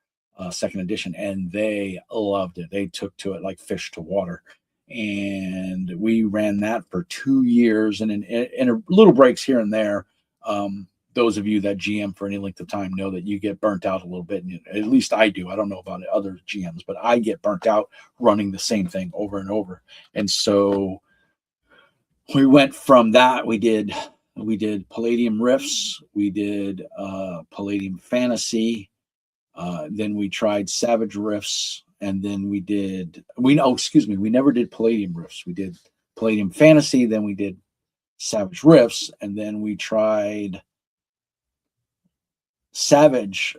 Speaker 1: second edition, and they loved it. They took to it like fish to water. And we ran that for 2 years, and in little breaks here and there. Those of you that GM for any length of time know that you get burnt out a little bit. And at least I do. I don't know about other GMs, but I get burnt out running the same thing over and over. And so we went from that. We did Palladium Rifts. We did Palladium Fantasy. Then we tried Savage Rifts. And then we never did Palladium Rifts. We did Palladium Fantasy, then we did Savage Rifts, and then we tried Savage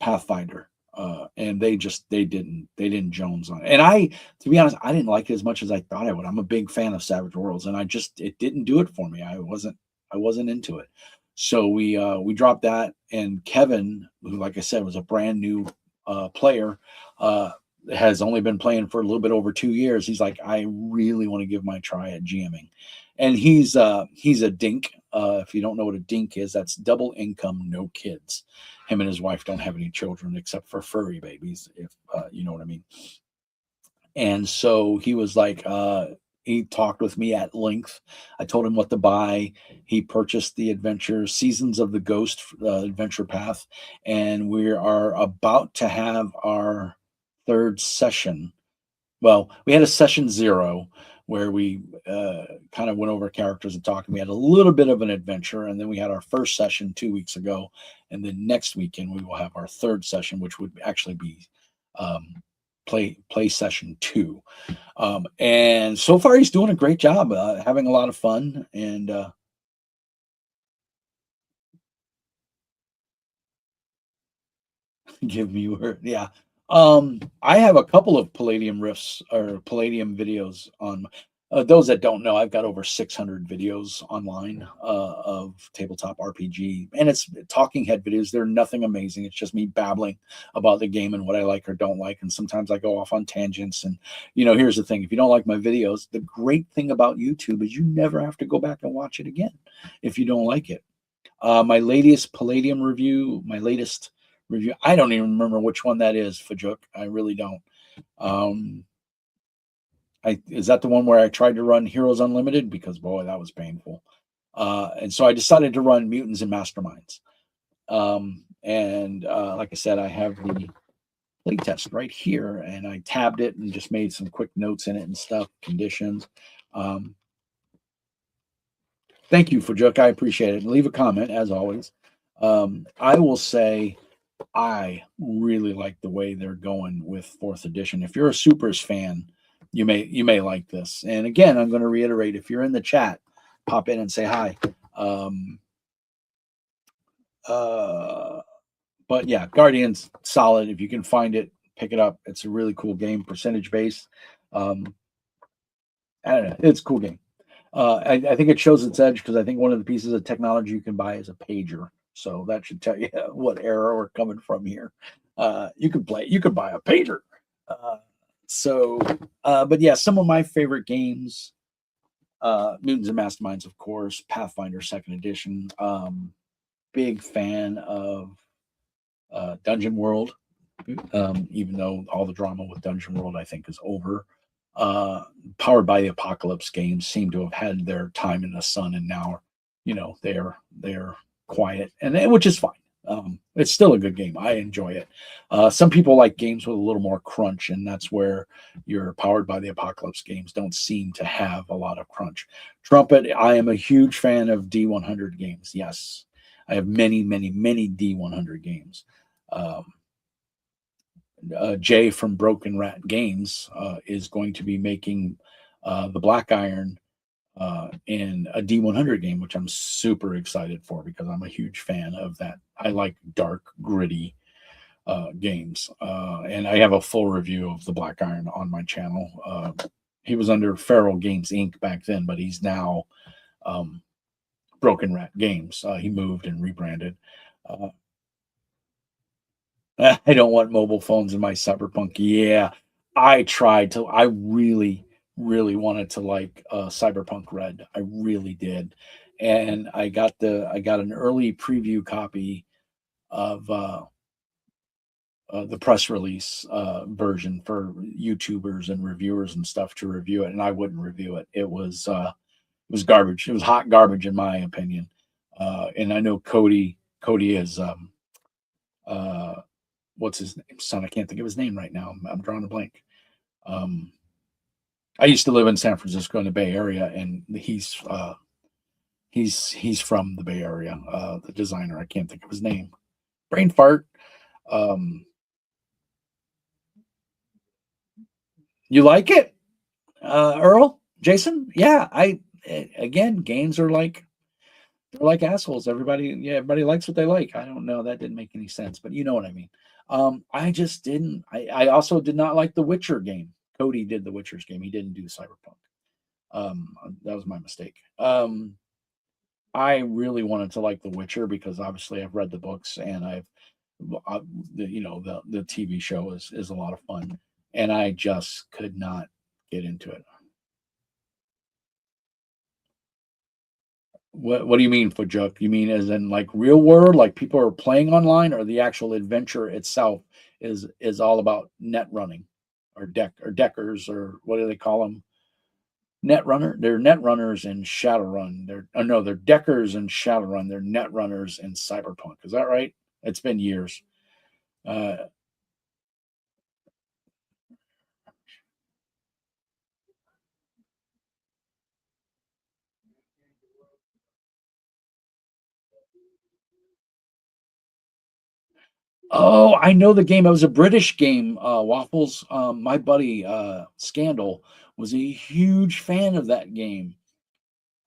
Speaker 1: Pathfinder. And they didn't Jones on it. And to be honest, I didn't like it as much as I thought I would. I'm a big fan of Savage Worlds, and it didn't do it for me. I wasn't into it. So we dropped that, and Kevin, who, like I said, was a brand new player, has only been playing for a little bit over 2 years. He's like, I really want to give my try at GMing, and he's a dink. If you don't know what a dink is, that's double income, no kids. Him and his wife don't have any children except for furry babies, if you know what I mean. And so he was like, he talked with me at length. I told him what to buy. He purchased the adventure Seasons of the Ghost adventure path, and we are about to have our third session. Well, we had a session 0 where we kind of went over characters and talked. We had a little bit of an adventure, and then we had our first session 2 weeks ago, and then next weekend we will have our third session, which would actually be um, play session 2. And so far he's doing a great job, having a lot of fun, and give me your yeah. I have a couple of Palladium riffs or Palladium videos on those that don't know. I've got over 600 videos online of tabletop RPG, and it's talking head videos. They're nothing amazing. It's just me babbling about the game and what I like or don't like. And sometimes I go off on tangents. And here's the thing: if you don't like my videos, the great thing about YouTube is you never have to go back and watch it again if you don't like it. My latest Palladium review, my latest review, I don't even remember which one that is, Fajuk. I really don't. Um, is that the one where I tried to run Heroes Unlimited? Because boy, that was painful. And so I decided to run Mutants and Masterminds. And like I said, I have the playtest right here, and I tabbed it and just made some quick notes in it and stuff, conditions. Um, Thank you, Fajuk. I appreciate it. Leave a comment as always. I will say I really like the way they're going with fourth edition. If you're a Supers fan, you may like this. And again, I'm going to reiterate: if you're in the chat, pop in and say hi. Uh, but yeah, Guardians solid. If you can find it, pick it up. It's a really cool game, percentage based. I don't know, it's a cool game. I think it shows its edge because I think one of the pieces of technology you can buy is a pager. So that should tell you what era we're coming from here. You could buy a pager. Uh, but yeah, some of my favorite games, Mutants and Masterminds, of course, Pathfinder Second Edition. Big fan of Dungeon World, even though all the drama with Dungeon World I think is over. Powered by the Apocalypse games seem to have had their time in the sun, and now, they're quiet, and which is fine. It's still a good game. I enjoy it. Some people like games with a little more crunch, and that's where your Powered by the Apocalypse games don't seem to have a lot of crunch. Trumpet, I am a huge fan of D100 games. Yes, I have many, many, many D100 games. Jay from Broken Rat Games is going to be making the Black Iron in a D100 game, which I'm super excited for because I'm a huge fan of that. I like dark, gritty games. And I have a full review of the Black Iron on my channel. He was under Feral Games Inc. back then, but he's now Broken Rat Games. He moved and rebranded. I don't want mobile phones in my Cyberpunk. Yeah, I really, really wanted to like Cyberpunk Red. I really did. And I got an early preview copy of the press release version for YouTubers and reviewers and stuff to review it. And I wouldn't review it. It was garbage. It was hot garbage in my opinion. And I know Cody is uh, what's his name? Son, I can't think of his name right now. I'm drawing a blank. Um, I used to live in San Francisco in the Bay Area, and he's from the Bay Area. The designer, I can't think of his name. Brain fart. Um, you like it, Earl? Jason? Yeah. Again, games are like they're like assholes. Everybody likes what they like. I don't know. That didn't make any sense, but you know what I mean. I just didn't. I also did not like the Witcher game. Cody did the Witcher's game. He didn't do Cyberpunk. That was my mistake. I really wanted to like The Witcher because obviously I've read the books and I've, the TV show is a lot of fun. and I just could not get into it. What do you mean, Fujok? You mean as in like real world, like people are playing online, or the actual adventure itself is all about net running, or deckers, or what do they call them? Net runner. They're net runners in Shadowrun. They're no, they're deckers in Shadowrun. They're net runners in Cyberpunk. Is that right? It's been years. Uh, oh, I know the game. It was a British game. Waffles. My buddy Scandal was a huge fan of that game.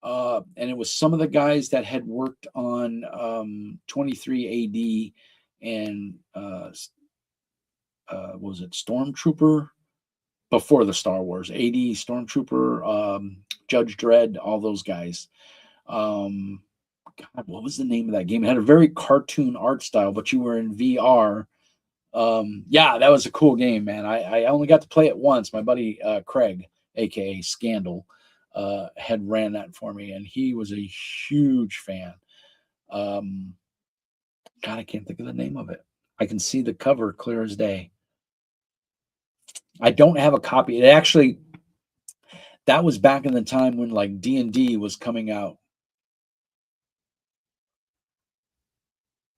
Speaker 1: And it was some of the guys that had worked on 23 AD and was it Stormtrooper before the Star Wars? AD, Stormtrooper, Judge Dredd, all those guys. Um, God, what was the name of that game? It had a very cartoon art style, but you were in VR. Yeah, that was a cool game, man. I only got to play it once. My buddy Craig, aka Scandal, had ran that for me, and he was a huge fan. Um, God, I can't think of the name of it. I can see the cover clear as day. I don't have a copy. It actually, that was back in the time when like D&D was coming out.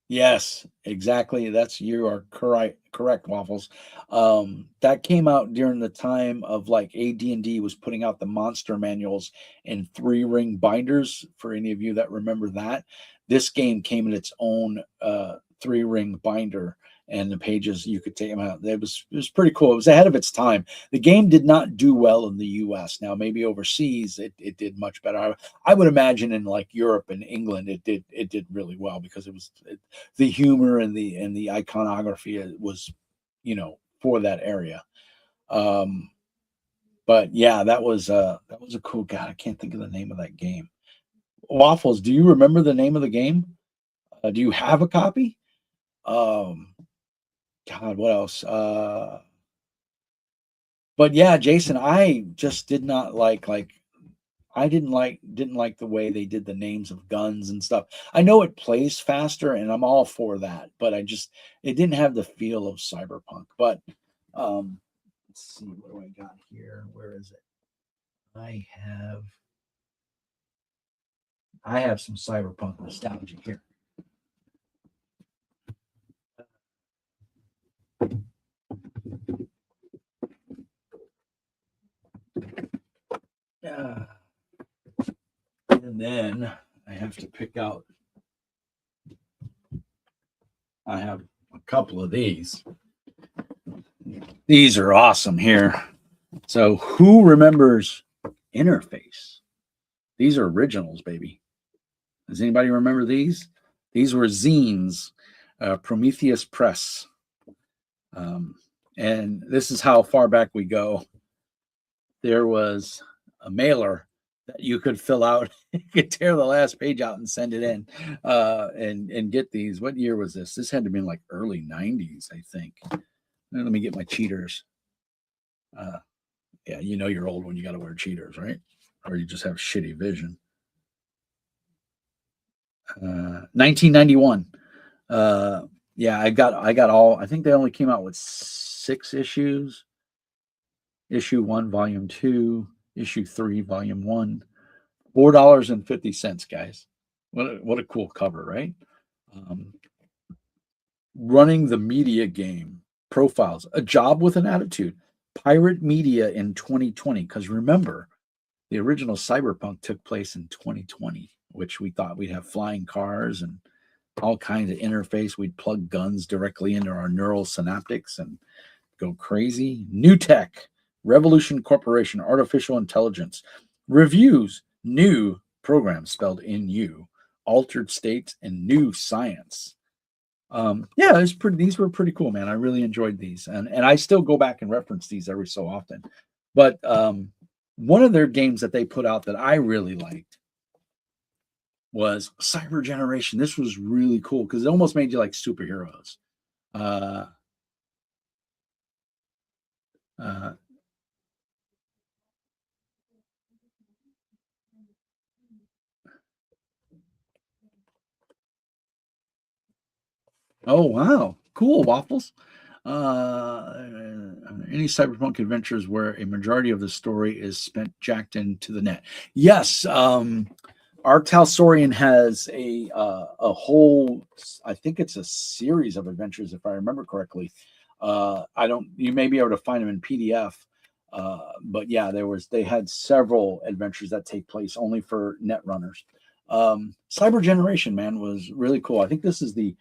Speaker 1: Yes, exactly. That's you are correct, Waffles. That came out during the time of like AD&D was putting out the monster manuals in 3-ring binders. For any of you that remember that, this game came in its own 3-ring binder, and the pages you could take them out. It was pretty cool. It was ahead of its time. The game did not do well in the U.S. Now maybe overseas it did much better. I would imagine in like Europe and England it did really well because the humor and the iconography was, for that area. Um, but yeah, that was a cool. God, I can't think of the name of that game. Waffles, do you remember the name of the game? Do you have a copy? Um, God, what else? But yeah, Jason, I just did not like I didn't like the way they did the names of guns and stuff. I know it plays faster and I'm all for that, but it didn't have the feel of Cyberpunk. But um let's see, what do I got here? Where is it? I have I have some Cyberpunk nostalgia here. Yeah. And then I have to pick out I have a couple of these. These are awesome here. So who remembers Interface? These are originals, baby. Does anybody remember these? These were zines, Prometheus Press. Um, and this is how far back we go. There was a mailer that you could fill out. You could tear the last page out and send it in, and get these. What year was this? This had to be in like early 90s, I think. Let me get my cheaters. Uh, yeah, you're old when you got to wear cheaters, right? Or you just have shitty vision. 1991. Yeah, I got all. I think they only came out with 6 issues. Issue 1, volume 2, issue 3, volume 1. $4.50, guys. What a cool cover, right? Um, Running the media game. Profiles. A job with an attitude. Pirate media in 2020. Because remember, the original Cyberpunk took place in 2020, which we thought we'd have flying cars and all kinds of interface. We'd plug guns directly into our neural synaptics and go crazy. New tech, Revolution Corporation, artificial intelligence, reviews, new programs spelled NU, altered states, and new science. Yeah, these were pretty cool, man. I really enjoyed these, and I still go back and reference these every so often. But one of their games that they put out that I really liked was Cyber Generation. This was really cool because it almost made you like superheroes. Uh, Uh, oh wow, cool waffles. Any cyberpunk adventures where a majority of the story is spent jacked into the net. Yes, Ark Talsorian has a whole, I think it's a series of adventures, if I remember correctly. I don't. You may be able to find them in PDF, but yeah, they had several adventures that take place only for net runners. Cyber Generation, man, was really cool. I think this is the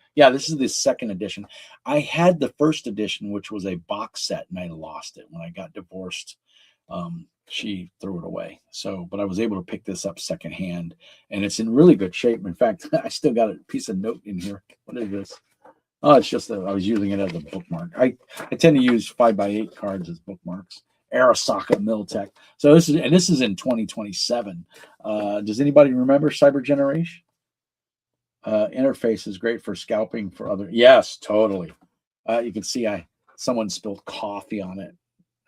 Speaker 1: second edition. I had the first edition, which was a box set, and I lost it when I got divorced. She threw it away. So, but I was able to pick this up secondhand, and it's in really good shape. In fact, I still got a piece of note in here. What is this? Oh, it's just I was using it as a bookmark. I tend to use 5x8 cards as bookmarks. Arasaka Miltech. So this is in 2027. Does anybody remember Cyber Generation? Interface is great for scalping for other. Yes, totally. You can see someone spilled coffee on it.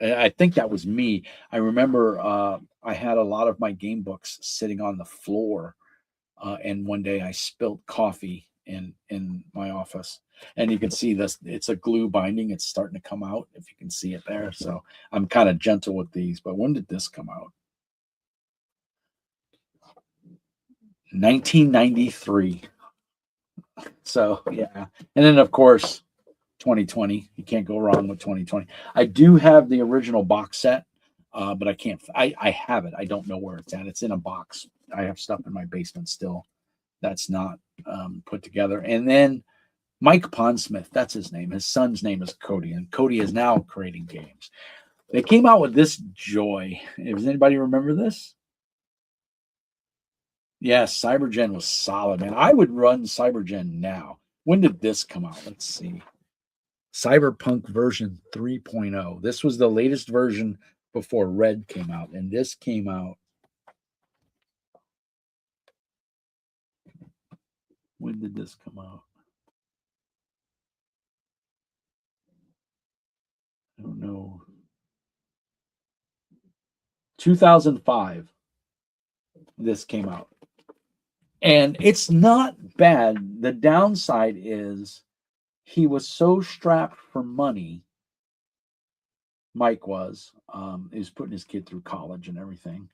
Speaker 1: I think that was me. I remember I had a lot of my game books sitting on the floor, and one day I spilled coffee in my office, and you can see this. It's a glue binding. It's starting to come out. If you can see it there, so I'm kind of gentle with these. But when did this come out? 1993. So yeah, and then of course 2020. You can't go wrong with 2020. I do have the original box set, but I can't. I have it. I don't know where it's at. It's in a box. I have stuff in my basement still that's not put together. And then Mike Pondsmith, that's his name. His son's name is Cody, and Cody is now creating games. They came out with this Joy. Does anybody remember this? Yes, CyberGen was solid, man. I would run CyberGen now. When did this come out? Let's see. Cyberpunk version 3.0. This was the latest version before Red came out, and this came out. When did this come out? I don't know. 2005. This came out. And it's not bad. The downside is he was so strapped for money. Mike was. He was putting his kid through college and everything,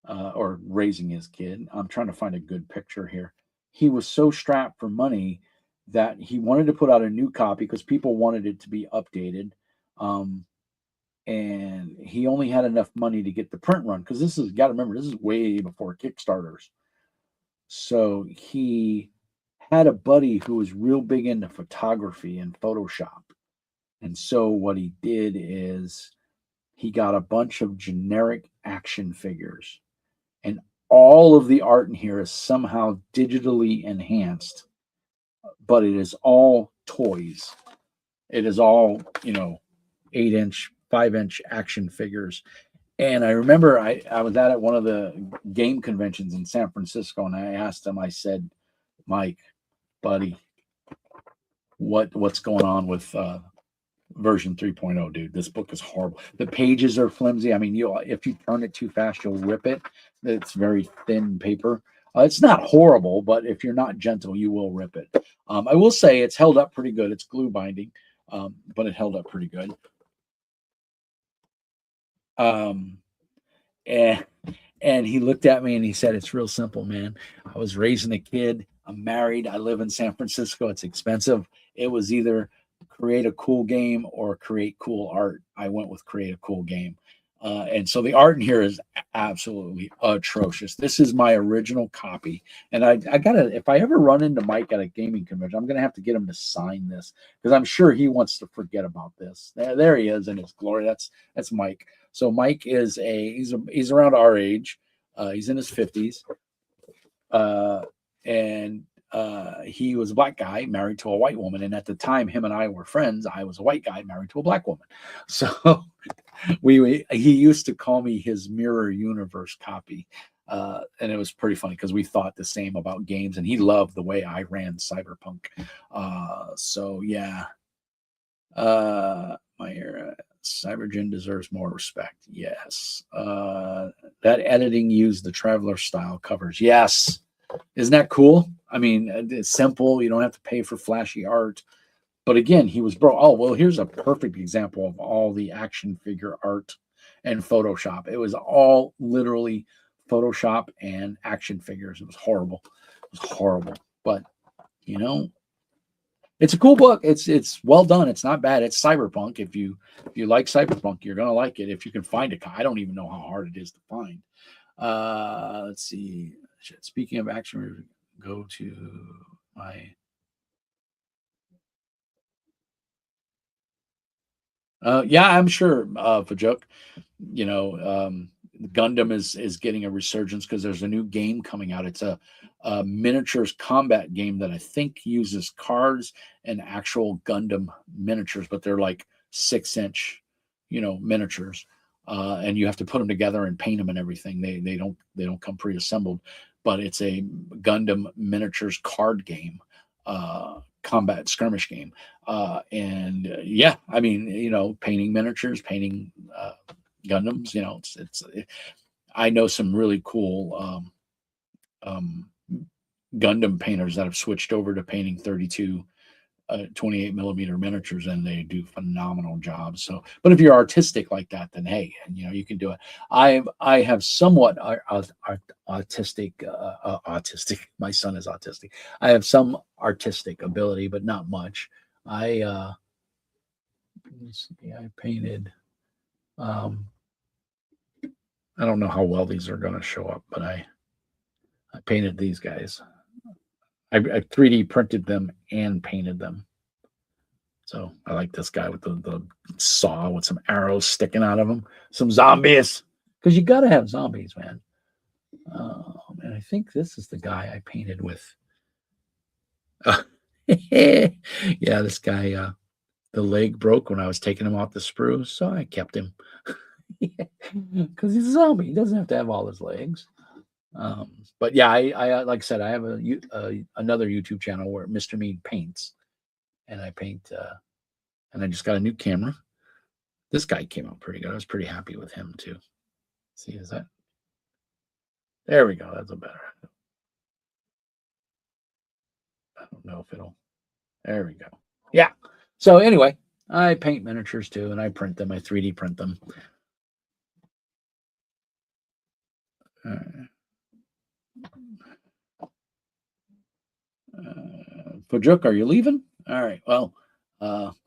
Speaker 1: or raising his kid. I'm trying to find a good picture here. He was so strapped for money that he wanted to put out a new copy because people wanted it to be updated. And he only had enough money to get the print run because this is, got to remember, this is way before Kickstarters. So he had a buddy who was real big into photography and Photoshop. And so what he did is he got a bunch of generic action figures, and all of the art in here is somehow digitally enhanced, but it is all toys. It is all, 8-inch, 5-inch action figures. And I remember I was at one of the game conventions in San Francisco, and I asked him, I said, Mike, buddy, what's going on with version 3.0, dude? This book is horrible. The pages are flimsy. I mean, if you turn it too fast, you'll rip it. It's very thin paper. It's not horrible, but if you're not gentle, you will rip it. I will say it's held up pretty good. It's glue binding, but it held up pretty good. Um, and and he looked at me and he said, "It's real simple, man. I was raising a kid. I'm married. I live in San Francisco. It's expensive. It was either create a cool game or create cool art. I went with create a cool game." And so the art in here is absolutely atrocious. This is my original copy. And I gotta, if I ever run into Mike at a gaming convention, I'm gonna have to get him to sign this because I'm sure he wants to forget about this. There he is in his glory. That's Mike. So Mike is he's around our age. He's in his 50s. And he was a black guy married to a white woman. And at the time, him and I were friends. I was a white guy married to a black woman. So he used to call me his mirror universe copy. And it was pretty funny because we thought the same about games, and he loved the way I ran Cyberpunk. So yeah. My era. Cybergen deserves more respect. Yes. That editing used the Traveler style covers. Yes. Isn't that cool? I mean, it's simple. You don't have to pay for flashy art. But again, he was bro. Oh, well, here's a perfect example of all the action figure art and Photoshop. It was all literally Photoshop and action figures. It was horrible. It was horrible. But you know, it's a cool book. It's well done. It's not bad. It's cyberpunk. If you like cyberpunk, you're gonna like it. If you can find it, I don't even know how hard it is to find. Let's see. Speaking of action, go to my. Yeah, I'm sure, Fajuk. You know, Gundam is getting a resurgence because there's a new game coming out. It's a miniatures combat game that I think uses cards and actual Gundam miniatures, but they're like 6-inch, miniatures, and you have to put them together and paint them and everything. They don't come pre-assembled, but it's a Gundam miniatures card game, combat skirmish game, and yeah, I mean, painting miniatures, painting Gundams. I know some really cool um, Gundam painters that have switched over to painting 32 28 millimeter miniatures, and they do phenomenal jobs. So, but if you're artistic like that, then hey, you can do it. I have somewhat autistic. Autistic. My son is autistic. I have some artistic ability, but not much. I I painted. Um, I don't know how well these are going to show up, but I painted these guys. I 3D printed them and painted them. So I like this guy with the saw with some arrows sticking out of him, some zombies, because you got to have zombies, man. And I think this is the guy I painted with. Yeah, this guy, the leg broke when I was taking him off the spruce, so I kept him because he's a zombie. He doesn't have to have all his legs. But yeah, I like I said, I have another YouTube channel where Mr. Mean paints, and I paint. And I just got a new camera. This guy came out pretty good. I was pretty happy with him too. See, is that? There we go. That's a better. I don't know if it'll. There we go. Yeah. So anyway, I paint miniatures too, and I print them. I 3D print them. Fajuk, are you leaving? All right. Well,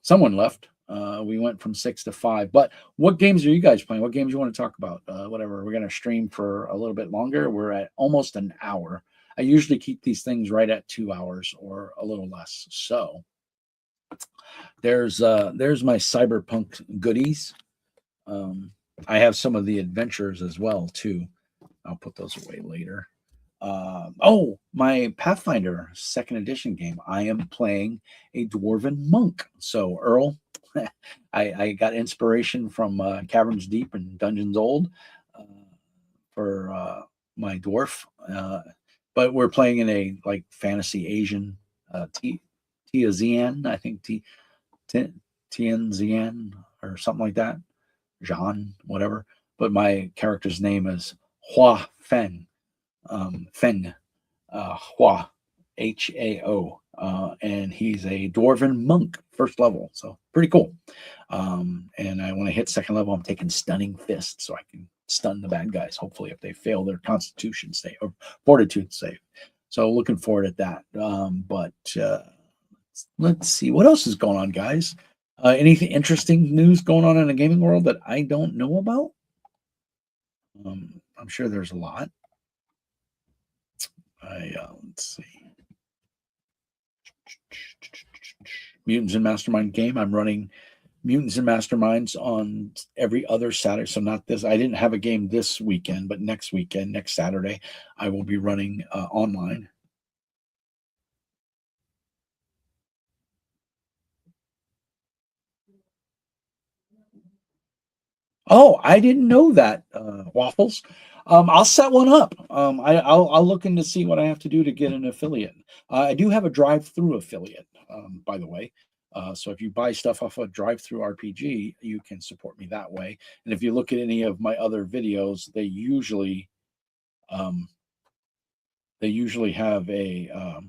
Speaker 1: someone left. We went from 6 to 5. But what games are you guys playing? What games you want to talk about? Whatever. We're going to stream for a little bit longer. We're at almost an hour. I usually keep these things right at 2 hours or a little less. So there's my cyberpunk goodies. I have some of the adventures as well too. I'll put those away later. My Pathfinder 2nd edition game. I am playing a dwarven monk. So Earl, I got inspiration from Caverns Deep and Dungeons Old for my dwarf. But we're playing in a like fantasy Asian Tianzian, I think Tianzian or something like that. Jean, whatever. But my character's name is Hua Feng. Feng, Hua, Hao, and he's a dwarven monk, 1st level, so pretty cool. And when I hit 2nd level, I'm taking stunning fist, so I can stun the bad guys. Hopefully, if they fail their Constitution save or Fortitude save. So looking forward at that. But let's see what else is going on, guys. Anything interesting news going on in the gaming world that I don't know about? I'm sure there's a lot. Let's see. Mutants and Mastermind game. I'm running Mutants and Masterminds on every other Saturday. So not this. I didn't have a game this weekend, but next weekend, next Saturday, I will be running online. Oh, I didn't know that, Waffles. I'll set one up. I'll look in to see what I have to do to get an affiliate. I do have a drive-through affiliate, by the way. So if you buy stuff off of Drive Through RPG, you can support me that way. And if you look at any of my other videos, um, they usually have they'll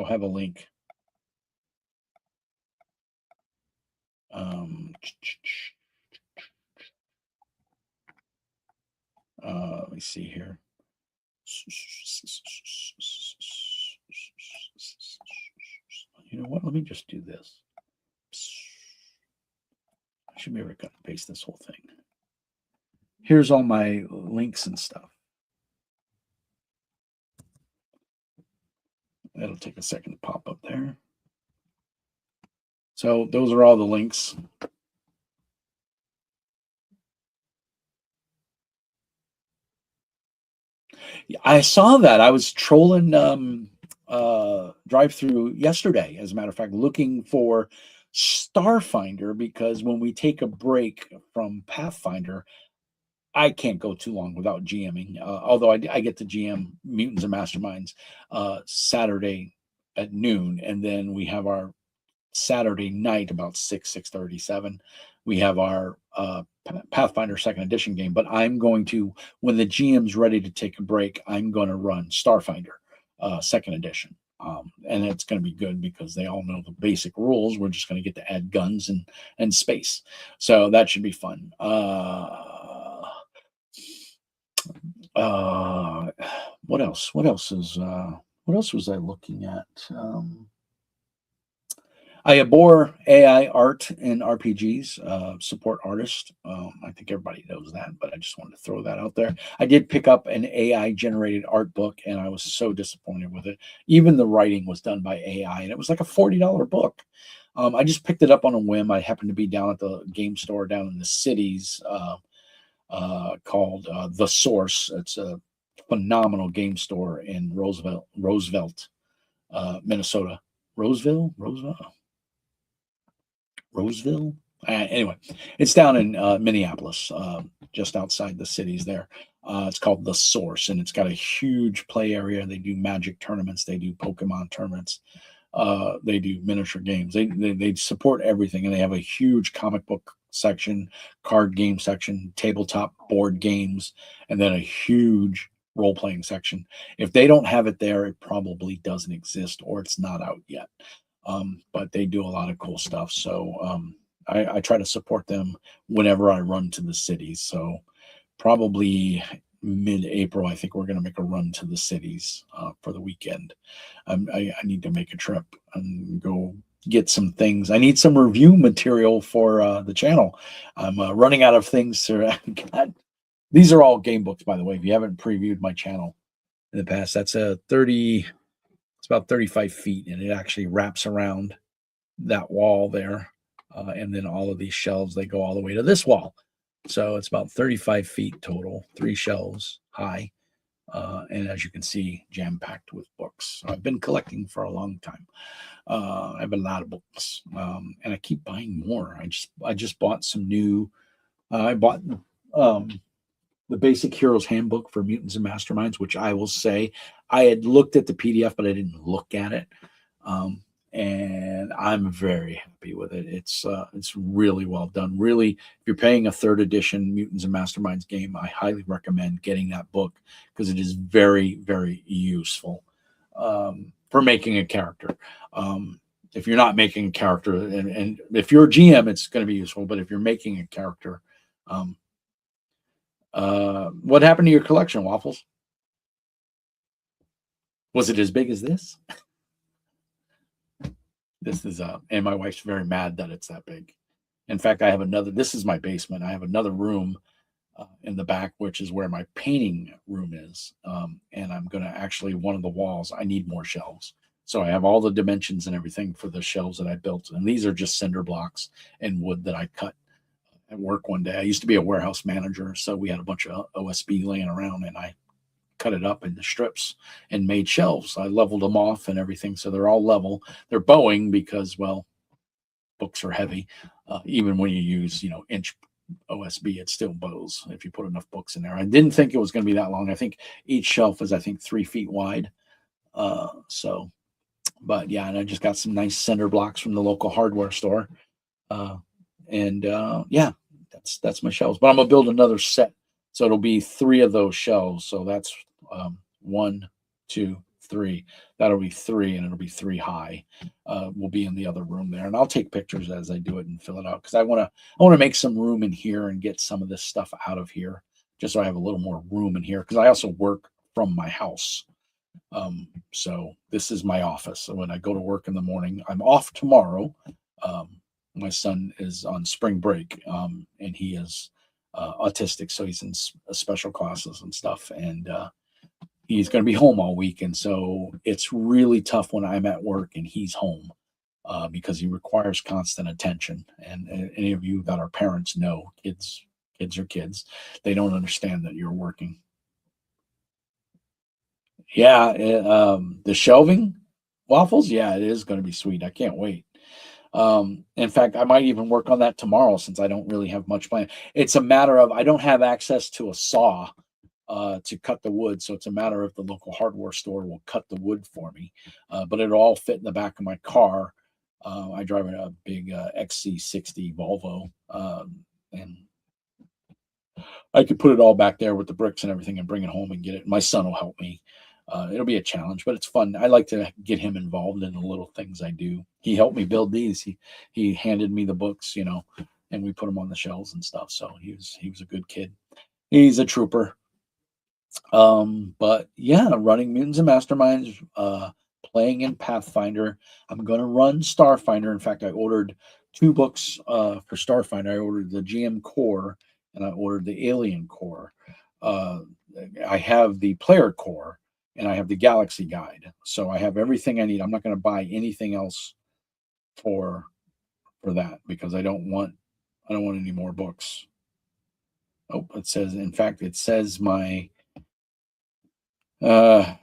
Speaker 1: have a link. Let me see here. You know what? Let me just do this. I should be able to cut and paste this whole thing. Here's all my links and stuff. It'll take a second to pop up there. So those are all the links. I saw that. I was trolling Drive Through yesterday, as a matter of fact, looking for Starfinder, because when we take a break from Pathfinder, I can't go too long without GMing. Although I get to GM Mutants and Masterminds Saturday at noon, and then we have our Saturday night about 6:37. We have our Pathfinder Second Edition game. But I'm going to, when the GM's ready to take a break, I'm going to run Starfinder Second Edition. And it's going to be good because they all know the basic rules. We're just going to get to add guns and space. So that should be fun. What else? What else was I looking at? I abhor AI art in RPGs, support artist. I think everybody knows that, but I just wanted to throw that out there. I did pick up an AI generated art book, and I was so disappointed with it. Even the writing was done by AI, and it was like a $40 book. I just picked it up on a whim. I happened to be down at the game store down in the cities called The Source. It's a phenomenal game store in Roosevelt, Minnesota. Roseville? Anyway, it's down in Minneapolis, just outside the cities there. It's called The Source, and it's got a huge play area. They do Magic tournaments. They do Pokemon tournaments. They do miniature games. They support everything, and they have a huge comic book section, card game section, tabletop board games, and then a huge role-playing section. If they don't have it there, it probably doesn't exist or it's not out yet. But they do a lot of cool stuff. So I try to support them whenever I run to the cities. So probably mid-April, I think we're going to make a run to the cities for the weekend. I need to make a trip and go get some things. I need some review material for the channel. I'm running out of things to these are all game books, by the way. If you haven't previewed my channel in the past, that's a 30. It's about 35 feet, and it actually wraps around that wall there. And then all of these shelves, they go all the way to this wall. So it's about 35 feet total, 3 shelves high. And as you can see, jam-packed with books. I've been collecting for a long time. I have a lot of books, and I keep buying more. I just bought some new. I bought the Basic Heroes Handbook for Mutants and Masterminds, which I will say I had looked at the PDF, but I didn't look at it. And I'm very happy with it. It's really well done. Really, if you're paying a 3rd edition Mutants and Masterminds game, I highly recommend getting that book because it is very, very useful for making a character. If you're not making a character, and if you're a GM, it's going to be useful. But if you're making a character, what happened to your collection, Waffles? Was it as big as this? This is and my wife's very mad that it's that big. In fact, I have another. This is my basement. I have another room in the back, which is where my painting room is. And I'm going to actually, one of the walls, I need more shelves. So I have all the dimensions and everything for the shelves that I built. And these are just cinder blocks and wood that I cut at work one day. I used to be a warehouse manager, so we had a bunch of OSB laying around, and I cut it up into strips and made shelves. I leveled them off and everything, so they're all level. They're bowing because, well, books are heavy. Even when you use, inch OSB, it still bows if you put enough books in there. I didn't think it was going to be that long. I think each shelf is, 3 feet wide. But yeah, and I just got some nice cinder blocks from the local hardware store. Uh, and yeah, that's my shelves. But I'm gonna build another set, so it'll be three of those shelves. So that's one, two, three. That'll be three, and it'll be three high. Will be in the other room there, and I'll take pictures as I do it and fill it out because I want to make some room in here and get some of this stuff out of here, just so I have a little more room in here because I also work from my house. So this is my office. So when I go to work in the morning, I'm off tomorrow. My son is on spring break, and he is autistic, so he's in special classes and stuff, and he's going to be home all week. And so it's really tough when I'm at work and he's home because he requires constant attention. And any of you that are parents know kids are kids. They don't understand that you're working. Yeah, the shelving waffles. Yeah, it is going to be sweet. I can't wait. In fact, I might even work on that tomorrow since I don't really have much plan. It's a matter of I don't have access to a saw to cut the wood, so it's a matter of the local hardware store will cut the wood for me. But it'll all fit in the back of my car. I drive a big XC60 Volvo, and I could put it all back there with the bricks and everything and bring it home and get it. My son will help me. It'll be a challenge, but it's fun. I like to get him involved in the little things I do. He helped me build these. He handed me the books, and we put them on the shelves and stuff. So he was a good kid. He's a trooper. But yeah, running Mutants and Masterminds, playing in Pathfinder. I'm gonna run Starfinder. In fact, I ordered two books for Starfinder. I ordered the GM Core and I ordered the Alien Core. Uh, I have the Player Core and I have the Galaxy Guide. So I have everything I need. I'm not going to buy anything else for that because I don't want any more books. Oh, it says, in fact, it says my my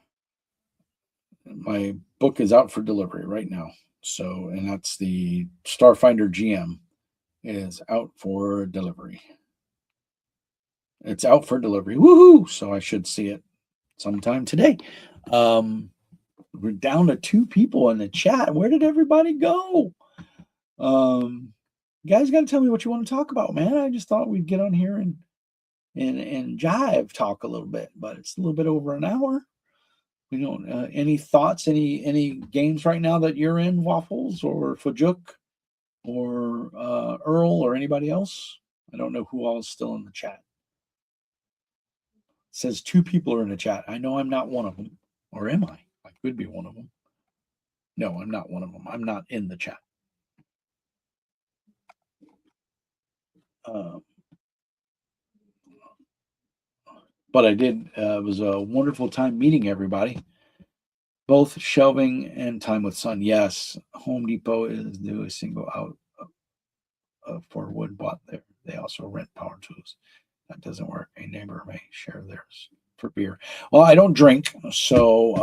Speaker 1: book is out for delivery right now. So, and that's the Starfinder GM is out for delivery. It's out for delivery. Woohoo! So I should see it sometime today. We're down to two people in the chat. Where did everybody go? You guys got to tell me what you want to talk about, man. I just thought we'd get on here and jive talk a little bit, but it's a little bit over an hour. We don't. Any thoughts? Any games right now that you're in, Waffles or Fajuk or Earl or anybody else? I don't know who all is still in the chat. It says two people are in the chat. I know I'm not one of them, or am I? I could be one of them. No, I'm not one of them. I'm not in the chat. But I did. It was a wonderful time meeting everybody. Both shelving and time with son. Yes, Home Depot is due a single out for wood bought there. They also rent power tools. That doesn't work. A neighbor may share theirs for beer. Well, I don't drink, so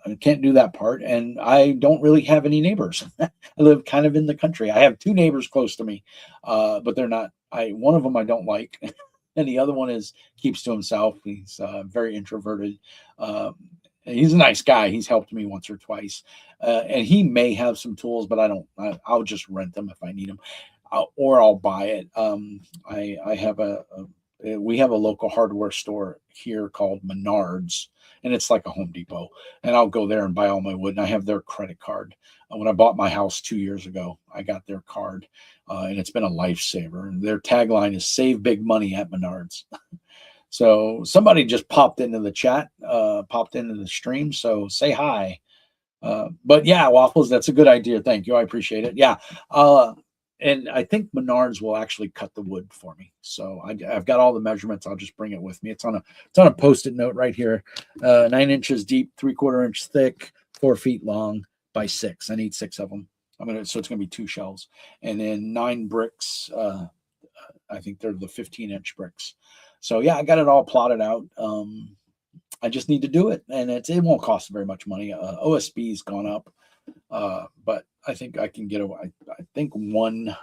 Speaker 1: I can't do that part. And I don't really have any neighbors. I live kind of in the country. I have two neighbors close to me, but they're not. One of them I don't like, and the other one keeps to himself. He's very introverted. He's a nice guy. He's helped me once or twice, and he may have some tools, but I don't. I'll just rent them if I need them, or I'll buy it. I have we have a local hardware store here called Menards, and it's like a Home Depot. And I'll go there and buy all my wood, and I have their credit card. When I bought my house 2 years ago, I got their card, and it's been a lifesaver. And their tagline is "Save big money at Menards." So somebody just popped into the chat, popped into the stream. So say hi. But yeah, Waffles, that's a good idea. Thank you. I appreciate it. Yeah. And I think Menards will actually cut the wood for me. So I've got all the measurements. I'll just bring it with me. It's on a Post-it note right here. 9 inches deep, 3/4 inch thick, 4 feet long by 6. I need 6 of them. So it's gonna be 2 shelves, and then 9 bricks. I think they're the 15-inch bricks. So yeah, I got it all plotted out. I just need to do it, and it won't cost very much money. OSB's gone up, but I think I can get away. I think one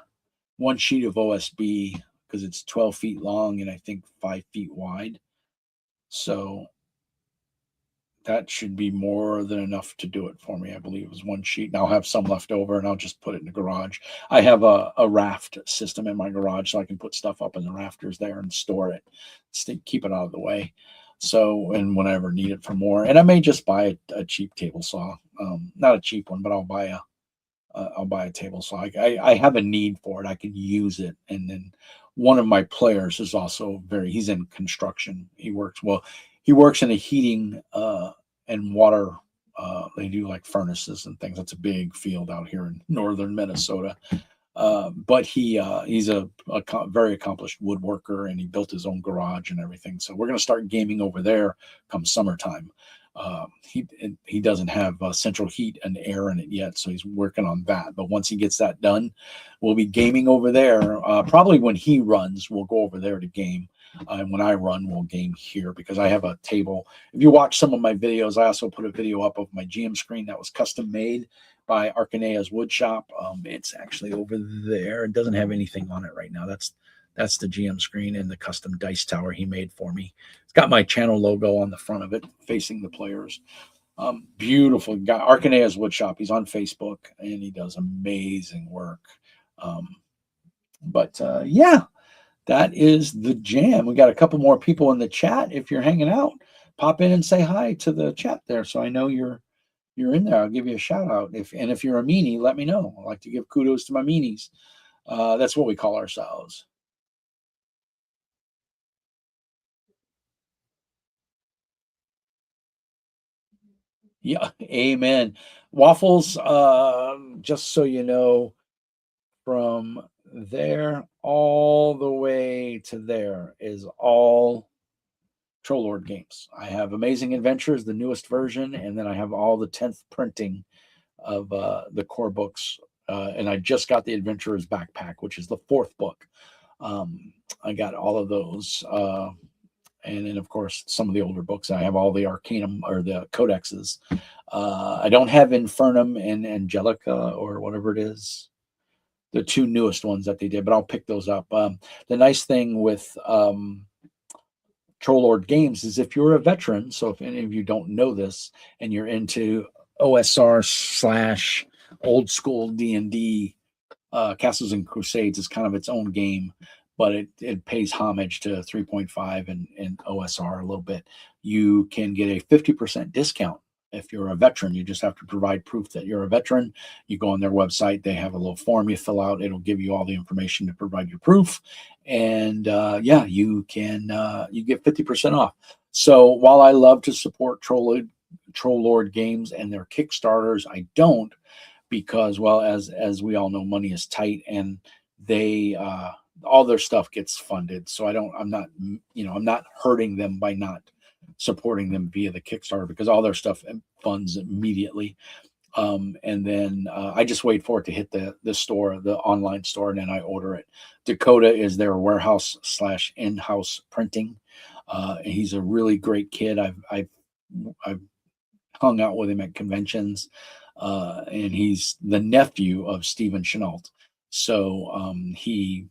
Speaker 1: sheet of OSB, because it's 12 feet long and I think 5 feet wide. So that should be more than enough to do it for me. I believe it was one sheet, and I'll have some left over, and I'll just put it in the garage. I have a raft system in my garage, so I can put stuff up in the rafters there and store it, keep it out of the way. So, and whenever need it for more, and I may just buy a cheap table saw, not a cheap one, but I'll buy a table saw. I have a need for it. I can use it, and then one of my players is also he's in construction. He works in a heating and water. They do like furnaces and things. That's a big field out here in northern Minnesota. But he's a very accomplished woodworker, and he built his own garage and everything. So we're going to start gaming over there come summertime. He doesn't have central heat and air in it yet, so he's working on that. But once he gets that done, we'll be gaming over there. Probably when he runs, we'll go over there to game. And when I run, we'll game here because I have a table. If you watch some of my videos, I also put a video up of my GM screen that was custom made by Arcanea's Wood Shop. It's actually over there. It doesn't have anything on it right now. That's the GM screen and the custom dice tower he made for me. It's got my channel logo on the front of it, facing the players. Beautiful guy, Arcanea's Wood Shop. He's on Facebook, and he does amazing work. Yeah, that is the jam. We got a couple more people in the chat. If you're hanging out, pop in and say hi to the chat there, so I know you're in there. I'll give you a shout out. If you're a meanie, let me know. I like to give kudos to my meanies. That's what we call ourselves. Yeah, amen. Waffles, just so you know, from there all the way to there is all Troll Lord games. I have Amazing Adventures, the newest version, and then I have all the 10th printing of the core books. And I just got the Adventurer's Backpack, which is the 4th book. I got all of those. And then, of course, some of the older books. I have all the Arcanum or the codexes. I don't have Infernum and Angelica or whatever it is, the 2 newest ones that they did, but I'll pick those up. The nice thing with Troll Lord games is if you're a veteran, so if any of you don't know this and you're into OSR / old school D&D, Castles and Crusades is kind of its own game, but it pays homage to 3.5 and OSR a little bit. You can get a 50% discount if you're a veteran. You just have to provide proof that you're a veteran. You go on their website. They have a little form you fill out. It'll give you all the information to provide your proof. And you get 50% off. So while I love to support Troll Lord games and their Kickstarters, I don't, because, well, as we all know, money is tight, and they all their stuff gets funded. So I'm not hurting them by not supporting them via the Kickstarter, because all their stuff funds immediately. And then I just wait for it to hit the store, the online store, and then I order it. Dakota is their warehouse / in-house printing. He's a really great kid. I've hung out with him at conventions, and he's the nephew of Stephen Chenault. So he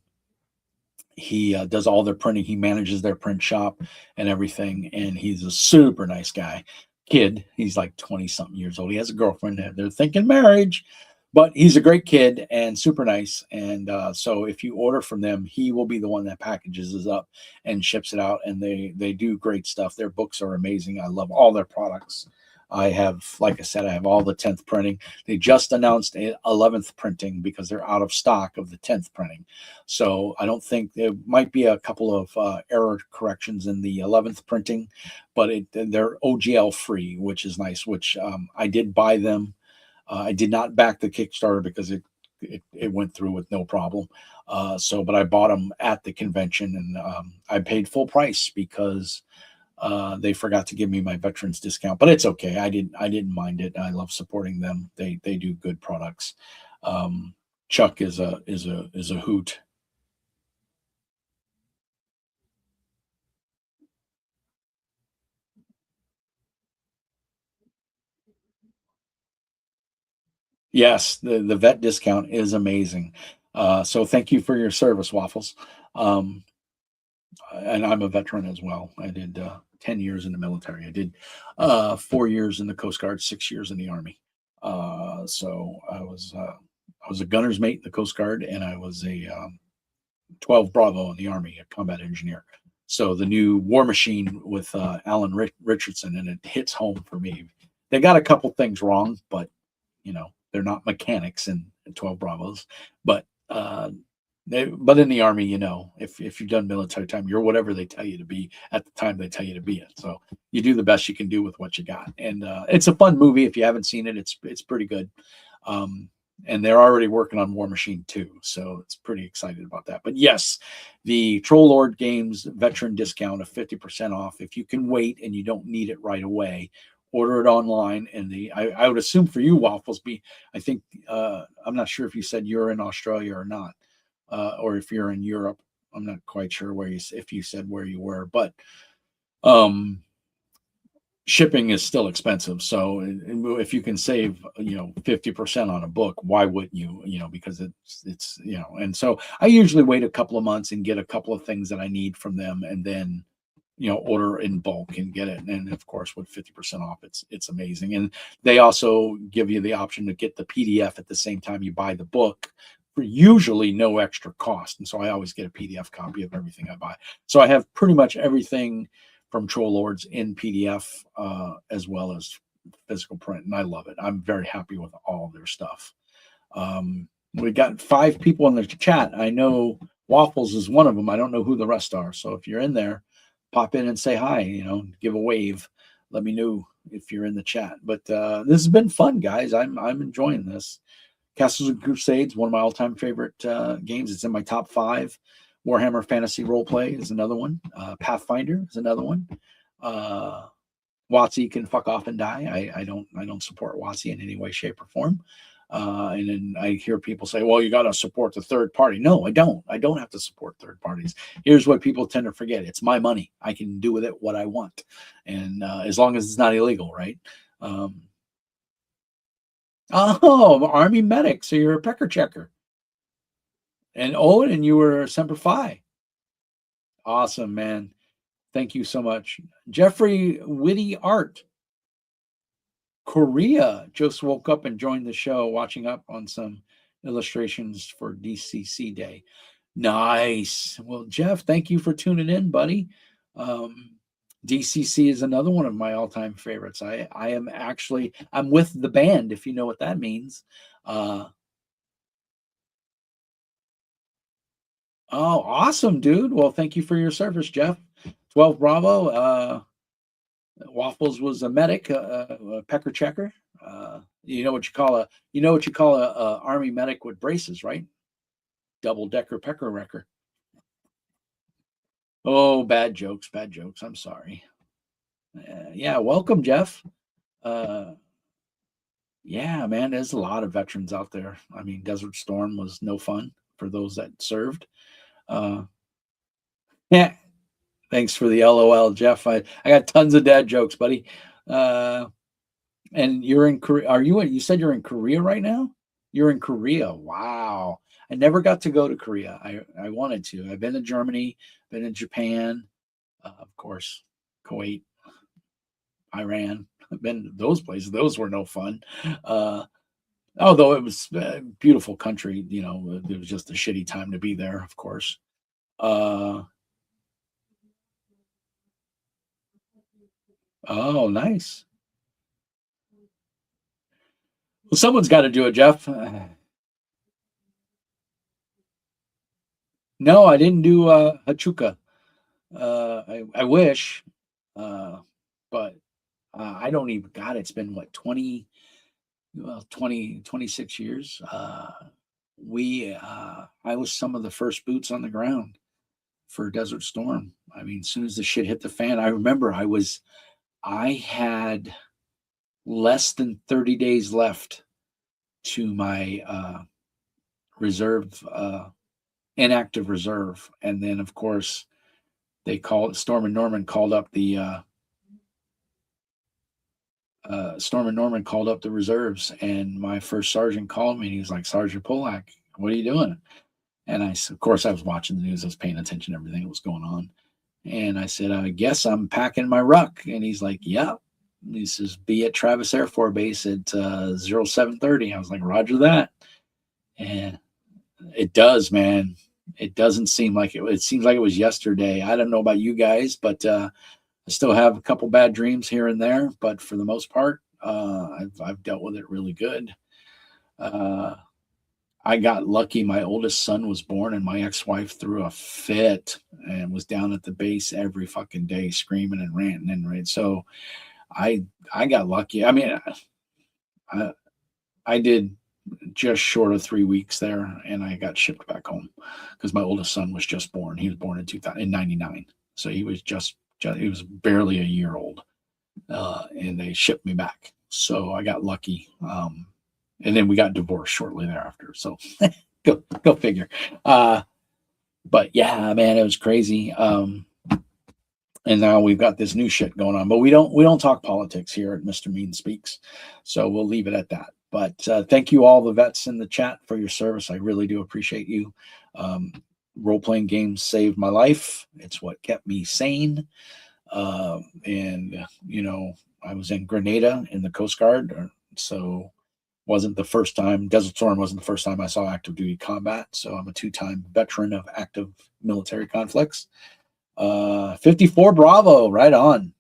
Speaker 1: does all their printing. He manages their print shop and everything, and he's a super nice kid. He's like 20 something years old. He has a girlfriend. They're thinking marriage, but he's a great kid and super nice. And so if you order from them, he will be the one that packages it up and ships it out. And they do great stuff. Their books are amazing. I love all their products. I have, like I said, I have all the 10th printing. They just announced 11th printing because they're out of stock of the 10th printing. So I don't think there might be a couple of error corrections in the 11th printing, but they're OGL free, which is nice, which I did buy them. I did not back the Kickstarter because it went through with no problem. But I bought them at the convention, and I paid full price because they forgot to give me my veterans discount, but it's okay. I didn't mind it. I love supporting them. They do good products. Chuck is a hoot. Yes, the vet discount is amazing. So thank you for your service, Waffles. And I'm a veteran as well. I did 10 years in the military. I did 4 years in the Coast Guard, 6 years in the Army. So I was a gunner's mate in the Coast Guard, and I was a 12 Bravo in the Army, a combat engineer. So the new War Machine with Alan Richardson, and it hits home for me. They got a couple things wrong, but they're not mechanics in 12 Bravos. But but in the Army, if you've done military time, you're whatever they tell you to be at the time they tell you to be it. So you do the best you can do with what you got. And it's a fun movie. If you haven't seen it, it's pretty good. And they're already working on War Machine 2, so it's pretty excited about that. But yes, the Troll Lord Games veteran discount of 50% off. If you can wait and you don't need it right away, order it online. And I would assume for you, Waffles, I think I'm not sure if you said you're in Australia or not, or if you're in Europe. I'm not quite sure if you said where you were, but shipping is still expensive. So if you can save, 50% on a book, why wouldn't you? Because it's and so I usually wait a couple of months and get a couple of things that I need from them, and then order in bulk and get it. And of course, with 50% off, it's amazing. And they also give you the option to get the PDF at the same time you buy the book for usually no extra cost. And so I always get a PDF copy of everything I buy. So I have pretty much everything from Troll Lords in PDF, as well as physical print. And I love it. I'm very happy with all of their stuff. We got 5 people in the chat. I know Waffles is one of them. I don't know who the rest are. So if you're in there, pop in and say hi, give a wave. Let me know if you're in the chat. But this has been fun, guys. I'm enjoying this. Castles and Crusades, one of my all-time favorite games. It's in my top 5. Warhammer Fantasy Roleplay is another one. Pathfinder is another one. WotC can fuck off and die. I don't support WotC in any way, shape, or form. And then I hear people say, well, you got to support the third party. No, I don't. I don't have to support third parties. Here's what people tend to forget. It's my money. I can do with it what I want. And as long as it's not illegal, right? Army medic. So you're a pecker checker. And Owen, and you were Semper Fi. Awesome, man. Thank you so much. Jeffrey Witty Art. Korea just woke up and joined the show, watching up on some illustrations for DCC Day. Nice. Well, Jeff, thank you for tuning in, buddy. DCC is another one of my all-time favorites. I'm with the band, if you know what that means. Oh, awesome, dude. Well, thank you for your service, Jeff. 12 Bravo. Waffles was a medic, a pecker checker. You know what you call a Army medic with braces, right? Double-decker pecker wrecker. Oh, bad jokes. I'm sorry. Yeah, welcome, Jeff. Yeah, man, there's a lot of veterans out there. I mean, Desert Storm was no fun for those that served. Yeah, thanks for the LOL, Jeff. I got tons of dad jokes, buddy. And you're in Korea. You said you're in Korea right now? You're in Korea. Wow. I never got to go to Korea. I wanted to. I've been to Germany, been in Japan, of course, Kuwait, Iran. I've been to those places. Those were no fun. Although it was a beautiful country, it was just a shitty time to be there, of course. Oh, nice. Well, someone's got to do it, Jeff. No, I didn't do Hachuka. I wish, but I don't even. God, it's been what 26 years. I was some of the first boots on the ground for Desert Storm. I mean, as soon as the shit hit the fan, I remember I had less than 30 days left to my reserve, inactive reserve. And then, of course, Storm and Norman called up the reserves, and my first sergeant called me and he was like, Sergeant Polak, what are you doing? And of course, I was watching the news. I was paying attention to everything that was going on. And I said, I guess I'm packing my ruck. And he's like, yeah. He says, be at Travis Air Force Base at 0730. I was like, Roger that. And it does, man. It doesn't seem like it. It seems like it was yesterday. I don't know about you guys, but I still have a couple bad dreams here and there. But for the most part, I've dealt with it really good. Uh, I got lucky. My oldest son was born, and my ex-wife threw a fit and was down at the base every fucking day, screaming and ranting and right. So I got lucky. I mean, I did just short of 3 weeks there, and I got shipped back home because my oldest son was just born. He was born in 1999, so he was just he was barely a year old, and they shipped me back. So I got lucky. And then we got divorced shortly thereafter. So go figure. But yeah, man, it was crazy. And now we've got this new shit going on, but we don't talk politics here at Mr. Mean Speaks, so we'll leave it at that. But thank you all the vets in the chat for your service. I really do appreciate you. Role-playing games saved my life. It's what kept me sane. And you know, I was in Grenada in the Coast Guard, so wasn't the first time. Desert Storm wasn't the first time I saw active duty combat. So I'm a 2-time veteran of active military conflicts. 54 Bravo, right on.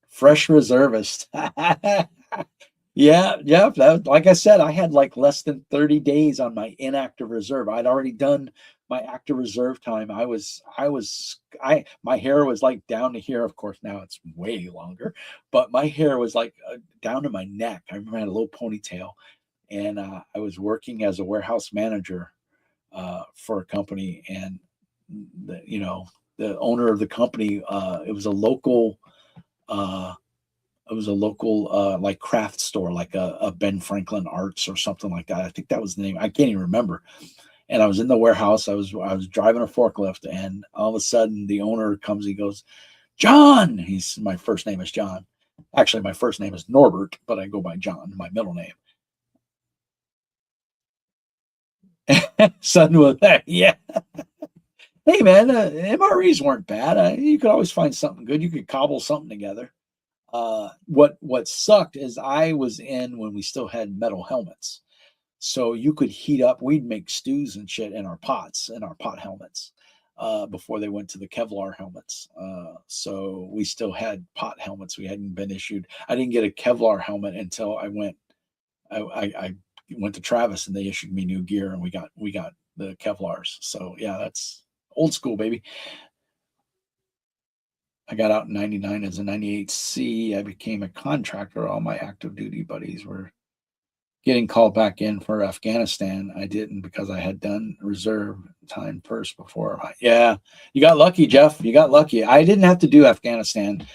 Speaker 1: Fresh reservist. Yeah. Like I said, I had like less than 30 days on my inactive reserve. I'd already done my active reserve time. My hair was like down to here. Of course, now it's way longer, but my hair was like down to my neck. I remember I had a little ponytail, and I was working as a warehouse manager for a company, and the owner of the company, it was a local like craft store, like a Ben Franklin Arts or something like that. I think that was the name. I can't even remember. And I was in the warehouse. I was driving a forklift, and all of a sudden the owner comes. He goes, "John." My first name is John. Actually, my first name is Norbert, but I go by John, my middle name. Son was that, yeah. Hey man, MREs weren't bad. You could always find something good. You could cobble something together. What sucked is I was in when we still had metal helmets, so you could heat up. We'd make stews and shit in our pots, in our pot helmets, before they went to the Kevlar helmets. So we still had pot helmets. We hadn't been issued. I didn't get a Kevlar helmet until I went. I went to Travis, and they issued me new gear, and we got the Kevlars. So yeah, that's old school, baby. I got out in 99 as a 98C. I became a contractor. All my active duty buddies were getting called back in for Afghanistan. I didn't because I had done reserve time first before. Yeah, you got lucky, Jeff. You got lucky. I didn't have to do Afghanistan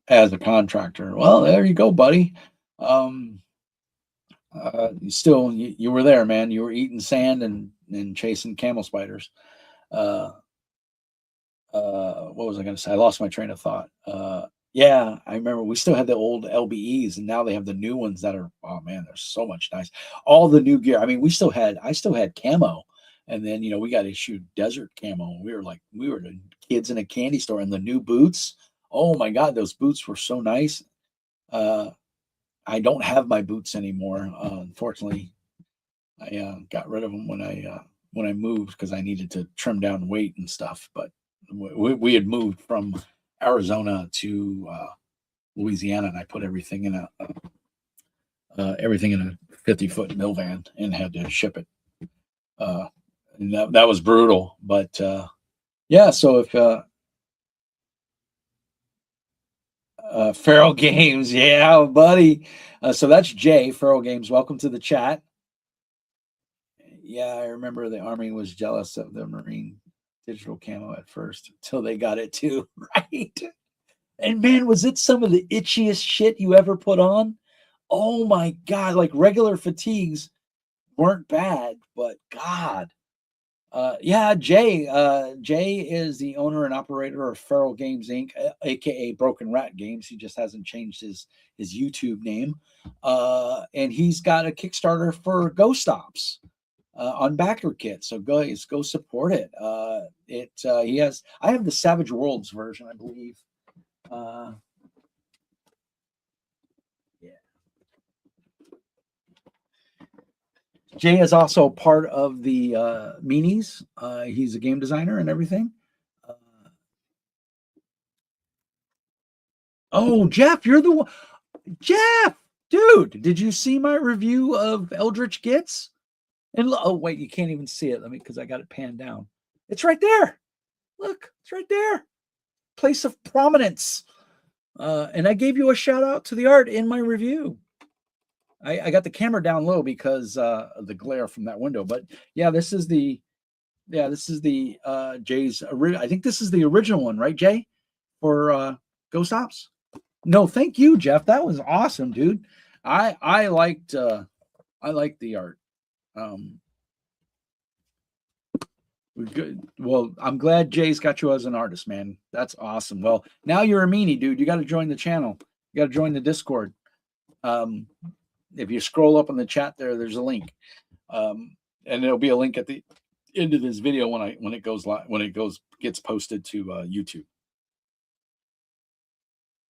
Speaker 1: as a contractor. Well, there you go, buddy. You were there, man. You were eating sand and chasing camel spiders. What was I going to say? I lost my train of thought. Yeah, I remember we still had the old LBEs, and now they have the new ones that are, oh man, they're so much nice. All the new gear. I mean, I still had camo, and then we got issued desert camo. We were the kids in a candy store, and the new boots. Oh my God, those boots were so nice. I don't have my boots anymore. Unfortunately, I got rid of them when I moved because I needed to trim down weight and stuff. But we had moved from Arizona to Louisiana, and I put everything in a 50-foot mill van and had to ship it. And that was brutal. But yeah, so if Feral Games, yeah, buddy. So that's Jay, Feral Games. Welcome to the chat. Yeah, I remember the Army was jealous of the Marine digital camo at first until they got it too, right? And man, was it some of the itchiest shit you ever put on? Oh my God, like regular fatigues weren't bad, but God. Yeah, Jay. Jay is the owner and operator of Feral Games Inc., aka Broken Rat Games. He just hasn't changed his YouTube name. And he's got a Kickstarter for Ghost Ops. on BackerKit. So go support it. He has. I have the Savage Worlds version, I believe. Yeah. Jay is also part of the Meanies. He's a game designer and everything. Oh, Jeff, you're the one. Jeff, dude, did you see my review of Eldritch Gets? And oh wait, you can't even see it. Let me, because I got it panned down. It's right there. Look, it's right there. Place of prominence. And I gave you a shout out to the art in my review. I got the camera down low because of the glare from that window. But yeah, this is the Jay's. I think this is the original one, right, Jay? For Ghost Ops. No, thank you, Jeff. That was awesome, dude. I liked the art. Good. Well, I'm glad Jay's got you as an artist, man. That's awesome. Well, now you're a meanie, dude. You got to join the channel. You got to join the Discord. If you scroll up in the chat there's a link. And there'll be a link at the end of this video when it gets posted to YouTube.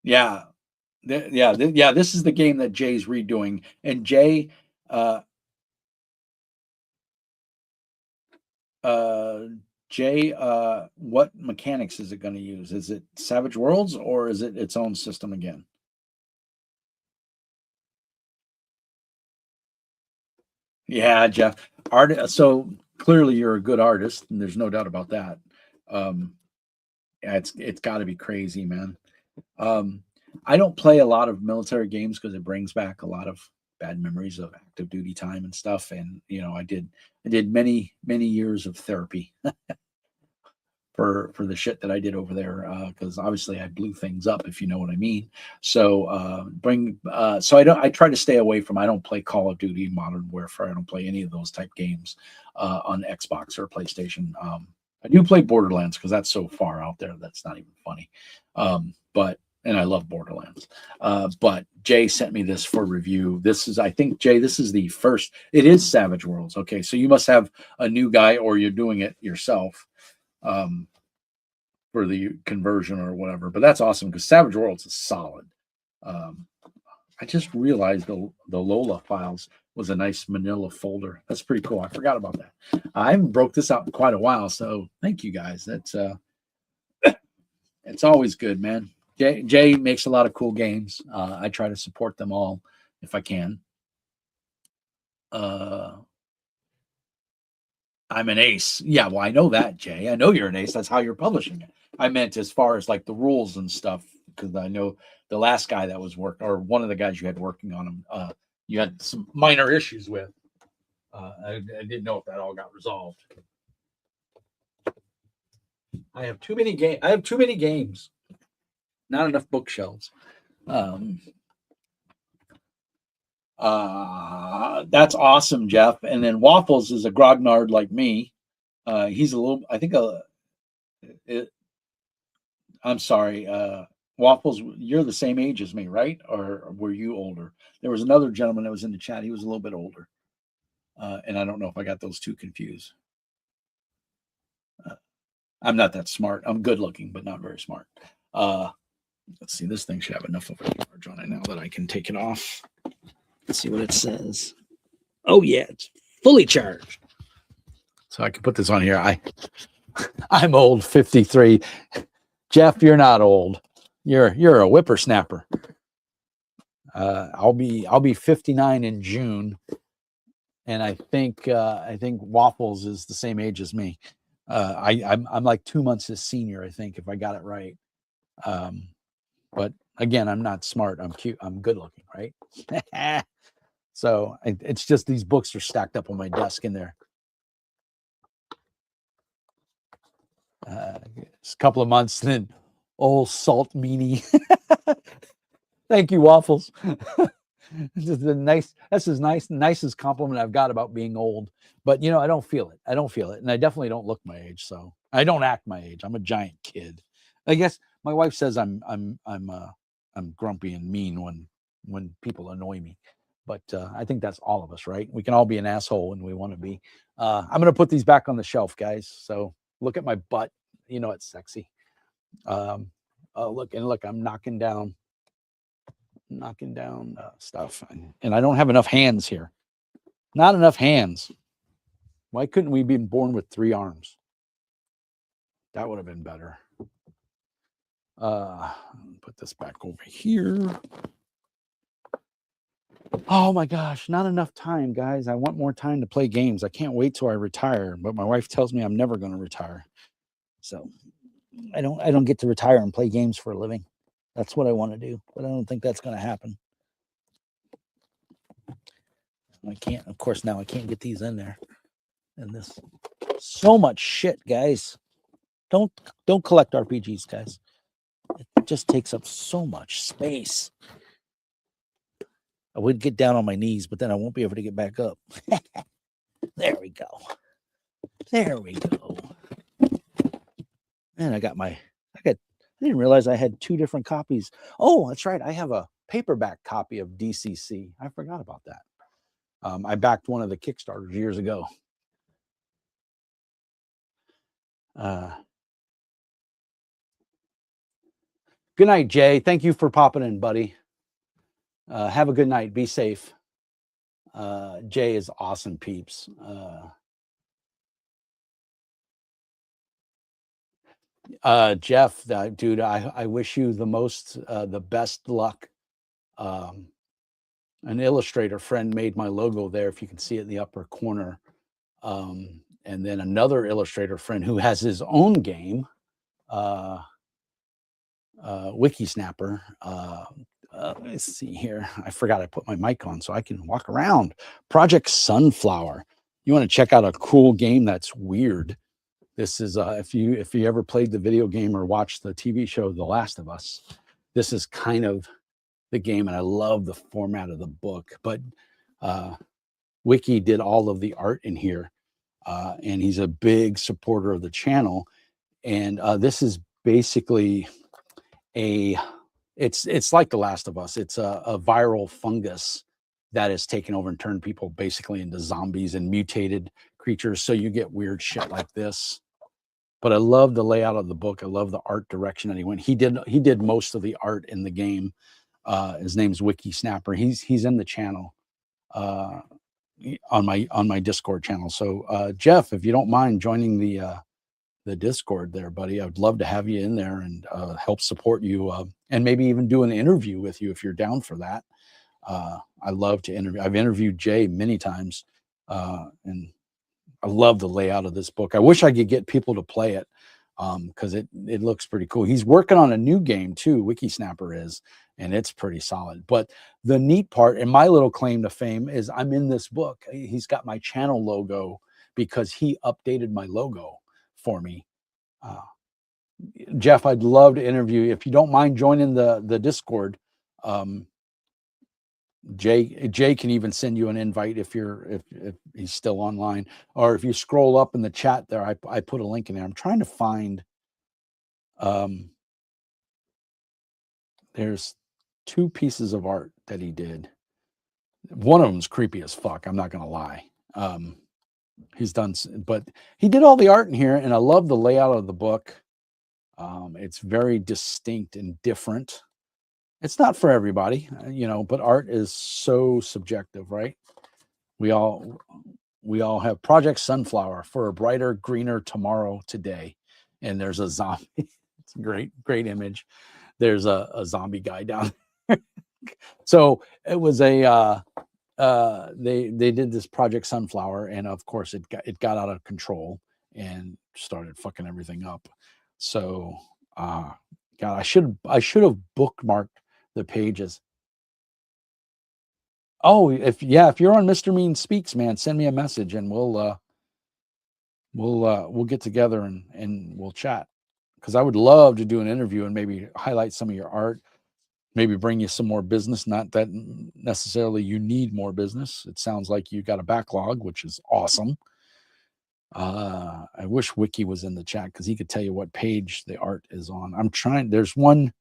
Speaker 1: Yeah. This is the game that Jay's redoing. And Jay what mechanics is it going to use? Is it Savage Worlds or is it its own system again? Yeah, Jeff. So clearly you're a good artist, and there's no doubt about that. Yeah, it's got to be crazy, man. I don't play a lot of military games because it brings back a lot of bad memories of active duty time and stuff. And I did many years of therapy for the shit that I did over there, because obviously I blew things up, if you know what I mean. So I try to stay away from. I don't play Call of Duty, Modern Warfare. I don't play any of those type games on Xbox or PlayStation. I do play Borderlands because that's so far out there that's not even funny. And I love Borderlands. But Jay sent me this for review. I think, Jay, this is the first. It is Savage Worlds. Okay, so you must have a new guy or you're doing it yourself for the conversion or whatever. But that's awesome because Savage Worlds is solid. I just realized the Lola files was a nice manila folder. That's pretty cool. I forgot about that. I haven't broke this out in quite a while, so thank you guys. That's it's always good, man. Jay makes a lot of cool games. I try to support them all if I can. I'm an ace. Yeah, well, I know that, Jay. I know you're an ace. That's how you're publishing it. I meant as far as like the rules and stuff, because I know the last guy that was working, or one of the guys you had working on him, you had some minor issues with. I didn't know if that all got resolved. I have too many games. Not enough bookshelves. That's awesome, Jeff. And then Waffles is a grognard like me. He's a little. I think I'm sorry, Waffles. You're the same age as me, right? Or were you older? There was another gentleman that was in the chat. He was a little bit older, and I don't know if I got those two confused. I'm not that smart. I'm good looking, but not very smart. Let's see. This thing should have enough of a charge on it now that I can take it off. Let's see what it says. Oh yeah, it's fully charged. So I can put this on here. I'm old, 53. Jeff, you're not old. You're a whippersnapper. I'll be 59 in June, and I think Waffles is the same age as me. I'm like 2 months his senior, I think, if I got it right. But again, I'm not smart. I'm cute. I'm good looking, right? So it's just these books are stacked up on my desk in there. It's a couple of months, then old salt meanie. Thank you, Waffles. That's the nicest compliment I've got about being old. But I don't feel it. And I definitely don't look my age. So I don't act my age. I'm a giant kid. I guess my wife says I'm grumpy and mean when people annoy me. But I think that's all of us, right? We can all be an asshole when we want to be. I'm going to put these back on the shelf, guys. So look at my butt. You know it's sexy. Look, I'm knocking down stuff, and I don't have enough hands here. Not enough hands. Why couldn't we be born with 3 arms? That would have been better. Put this back over here. Oh my gosh, not enough time, guys. I want more time to play games. I can't wait till I retire, but my wife tells me I'm never going to retire. So I don't get to retire and play games for a living. That's what I want to do, but I don't think that's going to happen. I can't, of course, now I can't get these in there. And this, so much shit, guys. Don't collect RPGs, guys. It just takes up so much space. I would get down on my knees, but then I won't be able to get back up. There we go. There we go. And I didn't realize I had 2 different copies. Oh, that's right. I have a paperback copy of DCC. I forgot about that. I backed one of the Kickstarters years ago. Good night, Jay. Thank you for popping in, buddy. Have a good night. Be safe. Jay is awesome, peeps. Jeff, dude, I wish you the best luck. An illustrator friend made my logo there, if you can see it in the upper corner. And then another illustrator friend who has his own game, Wikisnapper. Let's see here. I forgot I put my mic on so I can walk around. Project Sunflower. You want to check out a cool game that's weird. This is if you ever played the video game or watched the TV show The Last of Us, this is kind of the game, and I love the format of the book. But Wiki did all of the art in here, and he's a big supporter of the channel. And this is basically it's like The Last of Us. It's a viral fungus that has taken over and turned people basically into zombies and mutated creatures. So you get weird shit like this. But I love the layout of the book. I love the art direction that he went. He did most of the art in the game. His name's Wikisnapper. He's in the channel on my Discord channel. So Jeff, if you don't mind joining the Discord there, buddy, I would love to have you in there and help support you, and maybe even do an interview with you if you're down for that. I love to interview. I've interviewed Jay many times, and I love the layout of this book. I wish I could get people to play it because it looks pretty cool. He's working on a new game too, Wikisnapper is, and it's pretty solid. But the neat part, and my little claim to fame, is I'm in this book. He's got my channel logo because he updated my logo for me. Jeff, I'd love to interview you. If you don't mind joining the Discord, Jay can even send you an invite if he's still online, or if you scroll up in the chat there, I put a link in there. I'm trying to find, there's 2 pieces of art that he did. One of them's creepy as fuck. I'm not going to lie. He's done, but he did all the art in here, and I love the layout of the book. It's very distinct and different. It's not for everybody, but art is so subjective, right? We all have Project Sunflower for a brighter, greener tomorrow today. And there's a zombie. It's a great image. There's a zombie guy down there. So it was they did this Project Sunflower, and of course it got out of control and started fucking everything up. So God, I should have bookmarked the pages. Oh, if you're on Mr. Mean Speaks, man, send me a message and we'll get together and we'll chat, because I would love to do an interview and maybe highlight some of your art, maybe bring you some more business. Not that necessarily you need more business. It sounds like you got a backlog, which is awesome. I wish Wiki was in the chat because he could tell you what page the art is on. I'm trying. There's one.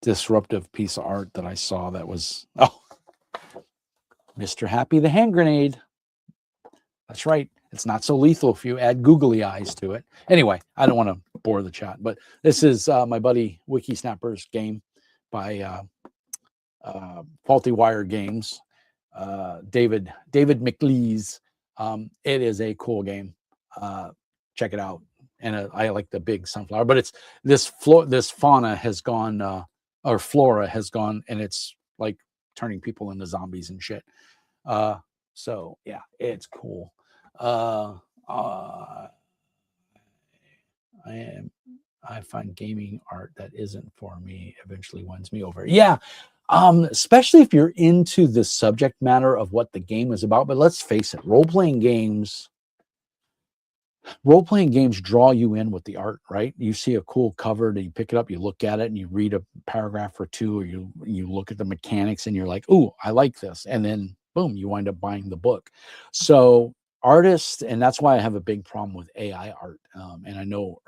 Speaker 1: disruptive piece of art that I saw that was, oh, Mr. Happy the hand grenade. That's right. It's not so lethal if you add googly eyes to it. Anyway, I don't want to bore the chat, but this is my buddy Wiki Snapper's game by Faulty Wire Games. David McLeese. It is a cool game. Check it out. And I like the big sunflower, but it's this fauna has gone, or flora has gone, and it's like turning people into zombies and shit. So yeah, it's cool. I find gaming art that isn't for me eventually wins me over. Yeah. Especially if you're into the subject matter of what the game is about. But let's face it, role-playing games draw you in with the art, right? You see a cool cover and you pick it up, you look at it and you read a paragraph or two, or you look at the mechanics and you're like, "Ooh, I like this." And then boom, you wind up buying the book. So artists, and that's why I have a big problem with AI art. And I know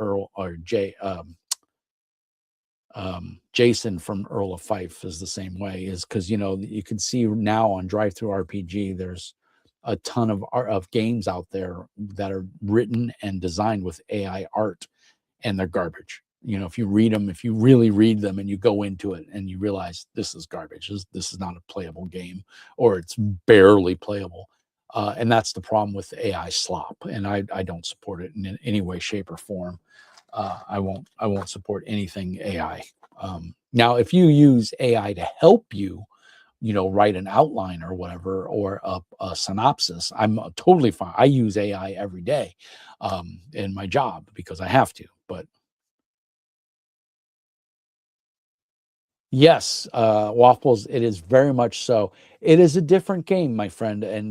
Speaker 1: Jason from Earl of Fife is the same way, is because you can see now on DriveThruRPG there's a ton of games out there that are written and designed with AI art, and they're garbage. If you read them, if you really read them and you go into it and you realize this is garbage, this is not a playable game, or it's barely playable. And that's the problem with AI slop. And I don't support it in any way, shape, or form. I won't support anything AI. Now, if you use AI to help you, write an outline or whatever, or a synopsis, I'm totally fine. I use AI every day in my job because I have to. But yes, Waffles, it is very much so. It is a different game, my friend. And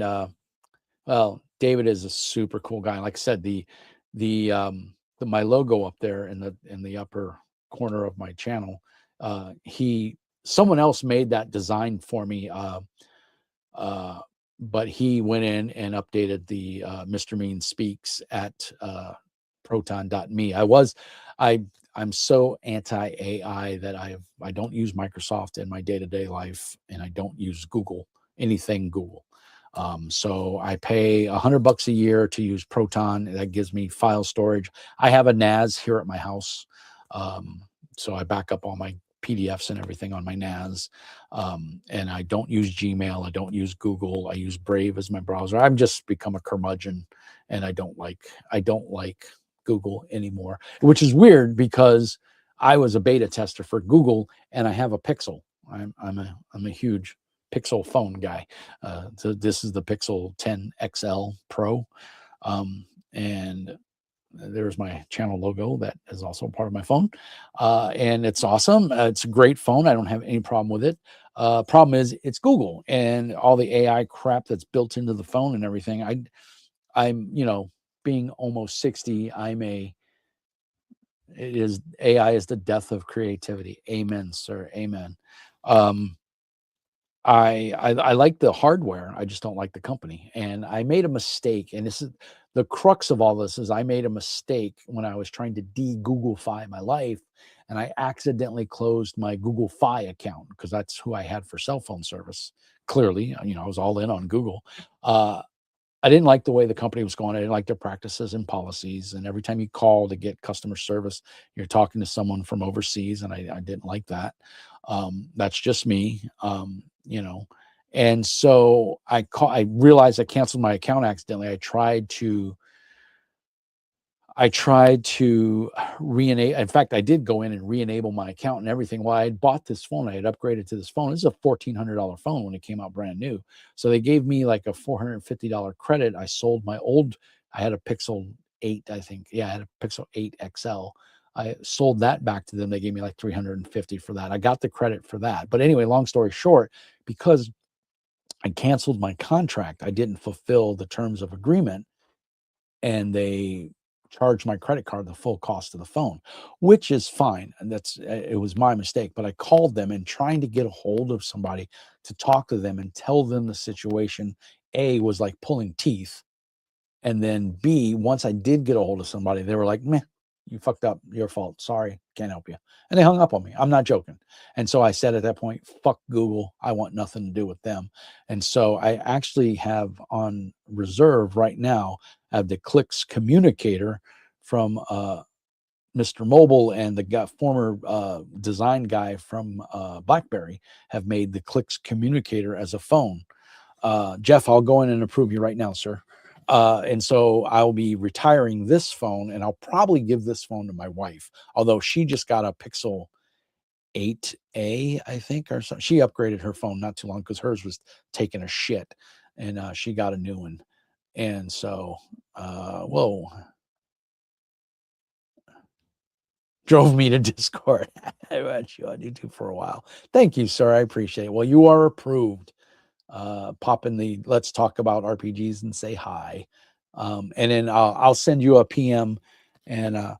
Speaker 1: well, David is a super cool guy. Like I said, my logo up there in the upper corner of my channel, someone else made that design for me, but he went in and updated the Mr. Mean Speaks at proton.me. I'm so anti-AI that I don't use Microsoft in my day-to-day life, and I don't use anything Google. So I pay $100 a year to use Proton. That gives me file storage. I have a NAS here at my house. So I back up all my PDFs and everything on my NAS. And I don't use Gmail. I don't use Google. I use Brave as my browser. I've just become a curmudgeon, and I don't like Google anymore, which is weird because I was a beta tester for Google and I have a Pixel. I'm a huge Pixel phone guy. So this is the Pixel 10 XL Pro. And there's my channel logo that is also part of my phone. And it's awesome. It's a great phone. I don't have any problem with it. Problem is it's Google and all the AI crap that's built into the phone and everything. I'm, being almost 60, AI is the death of creativity. Amen, sir. Amen. I like the hardware. I just don't like the company. And I made a mistake. And this is the crux of all this, is I made a mistake when I was trying to de-Googlefy my life. And I accidentally closed my Google Fi account because that's who I had for cell phone service. Clearly, I was all in on Google. I didn't like the way the company was going. I didn't like their practices and policies. And every time you call to get customer service, you're talking to someone from overseas. And I didn't like that. That's just me, And so I realized I canceled my account accidentally. I tried to re-enable. In fact, I did go in and re-enable my account and everything. Well, I had bought this phone. I had upgraded to this phone. This is a $1,400 phone when it came out brand new. So they gave me like a $450 credit. I sold my old. I had a Pixel 8, I think. Yeah, I had a Pixel 8 XL. I sold that back to them. They gave me like $350 for that. I got the credit for that. But anyway, long story short, because I canceled my contract, I didn't fulfill the terms of agreement, and they charged my credit card the full cost of the phone, which is fine. And it was my mistake. But I called them and trying to get a hold of somebody to talk to them and tell them the situation, A, was like pulling teeth. And then B, once I did get a hold of somebody, they were like, meh,
Speaker 2: You fucked up. Your fault. Sorry. Can't help you. And they hung up on me. I'm not joking. And so I said at that point, fuck Google. I want nothing to do with them. And so I actually have on reserve right now, I have the Clicks communicator from Mr. Mobile and the former design guy from BlackBerry have made the Clicks communicator as a phone. Jeff, I'll go in and approve you right now, sir. And so I'll be retiring this phone, and I'll probably give this phone to my wife, although she just got a Pixel 8A, I think, or something. She upgraded her phone not too long because hers was taking a shit, and she got a new one. And so, whoa, drove me to Discord. I had you on YouTube for a while. Thank you, sir. I appreciate it. Well, you are approved. Pop in the let's talk about RPGs and say hi. And then I'll send you a PM. And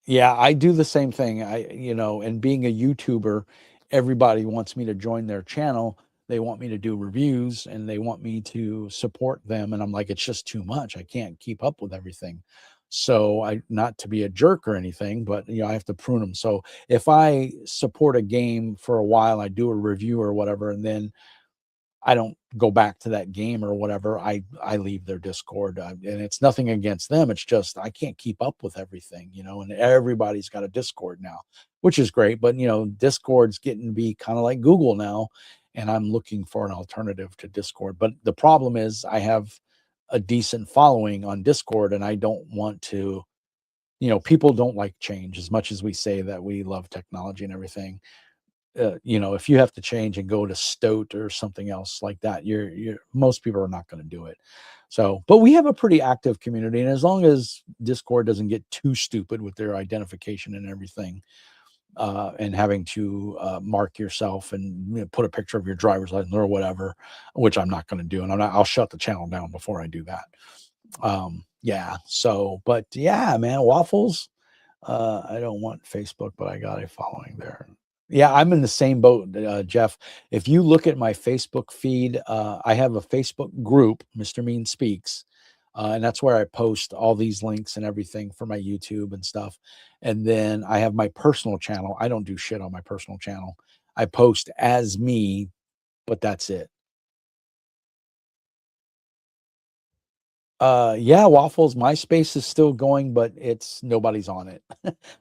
Speaker 2: yeah, I do the same thing. And being a YouTuber, everybody wants me to join their channel. They want me to do reviews and they want me to support them. And I'm like, it's just too much. I can't keep up with everything. So not to be a jerk or anything, but I have to prune them. So if I support a game for a while, I do a review or whatever, and then I don't go back to that game or whatever. I leave their Discord, and it's nothing against them. It's just I can't keep up with everything, and everybody's got a Discord now, which is great. But Discord's getting to be kind of like Google now, and I'm looking for an alternative to Discord. But the problem is I have a decent following on Discord, and I don't want to. People don't like change as much as we say that we love technology and everything. If you have to change and go to Stoat or something else like that, most people are not going to do it. So, but we have a pretty active community, and as long as Discord doesn't get too stupid with their identification and everything, and having to mark yourself and put a picture of your driver's license or whatever, which I'm not going to do, and I'll shut the channel down before I do that. Yeah. So, but yeah, man, Waffles. I don't want Facebook, but I got a following there. Yeah, I'm in the same boat, Jeff. If you look at my Facebook feed, I have a Facebook group, Mr. Mean Speaks, and that's where I post all these links and everything for my YouTube and stuff. And then I have my personal channel. I don't do shit on my personal channel. I post as me, but that's it. Yeah, Waffles, MySpace is still going, but nobody's on it.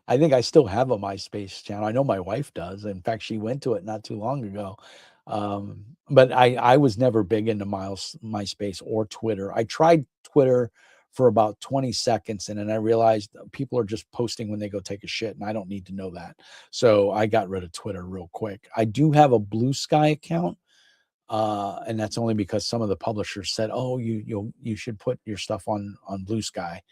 Speaker 2: I think I still have a MySpace channel. I know my wife does. In fact, she went to it not too long ago. But I was never big into MySpace or Twitter. I tried Twitter for about 20 seconds, and then I realized people are just posting when they go take a shit, and I don't need to know that. So I got rid of Twitter real quick. I do have a Blue Sky account. And that's only because some of the publishers said, "Oh, you should put your stuff on Blue Sky,"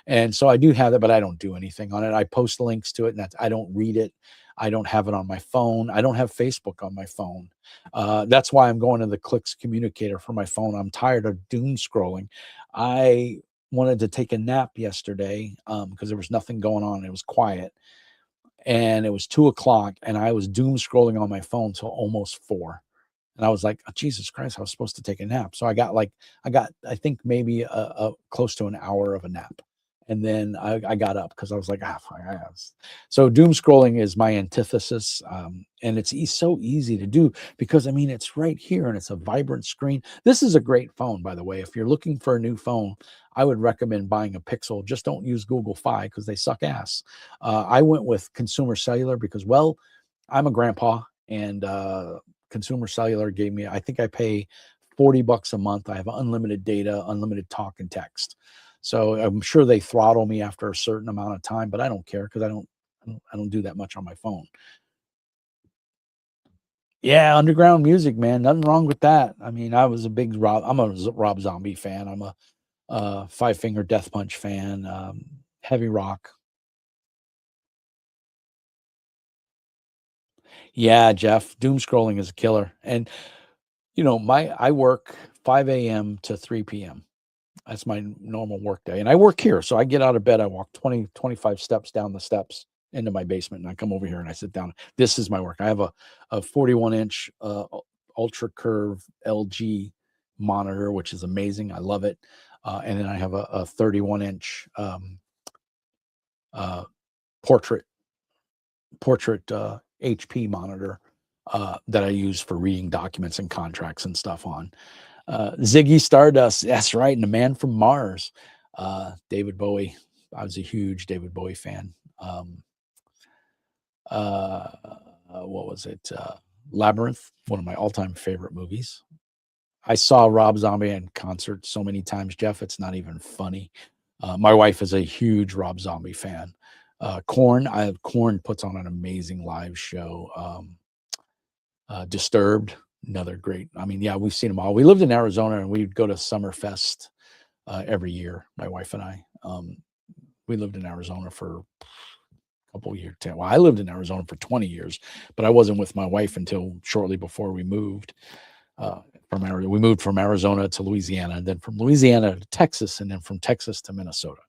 Speaker 2: and so I do have that, but I don't do anything on it. I post links to it, and I don't read it. I don't have it on my phone. I don't have Facebook on my phone. That's why I'm going to the Clicks communicator for my phone. I'm tired of doom scrolling. I wanted to take a nap yesterday because there was nothing going on. It was quiet, and it was 2 o'clock, and I was doom scrolling on my phone till almost 4. And I was like, oh, Jesus Christ, I was supposed to take a nap. So I got, I think maybe a close to an hour of a nap. And then I got up because I was like, so doom scrolling is my antithesis. And it's so easy to do because, I mean, it's right here and it's a vibrant screen. This is a great phone, by the way. If you're looking for a new phone, I would recommend buying a Pixel. Just don't use Google Fi because they suck ass. I went with Consumer Cellular because, well, I'm a grandpa, and Consumer Cellular gave me, I think I pay $40 a month. I have unlimited data, unlimited talk and text. So I'm sure they throttle me after a certain amount of time, but I don't care because I don't do that much on my phone. Yeah, underground music, man. Nothing wrong with that. I mean, I'm a Rob Zombie fan. I'm a Five Finger Death Punch fan, heavy rock. Yeah, Jeff, doom scrolling is a killer. And I work 5 a.m. to 3 p.m. That's my normal work day. And I work here. So I get out of bed, I walk 20, 25 steps down the steps into my basement, and I come over here and I sit down. This is my work. I have a 41-inch ultra curve LG monitor, which is amazing. I love it. And then I have a 31-inch portrait HP monitor that I use for reading documents and contracts and stuff on. Ziggy Stardust, that's right, and the Man from Mars, David Bowie. I was a huge David Bowie fan. What was it? Labyrinth, one of my all-time favorite movies. I saw Rob Zombie in concert so many times, Jeff, it's not even funny. My wife is a huge Rob Zombie fan. Korn puts on an amazing live show. Disturbed, another great. I mean, yeah, we've seen them all. We lived in Arizona and we'd go to Summerfest every year, my wife and I. We lived in Arizona for a couple of years. Well, I lived in Arizona for 20 years, but I wasn't with my wife until shortly before we moved from Arizona. We moved from Arizona to Louisiana, and then from Louisiana to Texas, and then from Texas to Minnesota.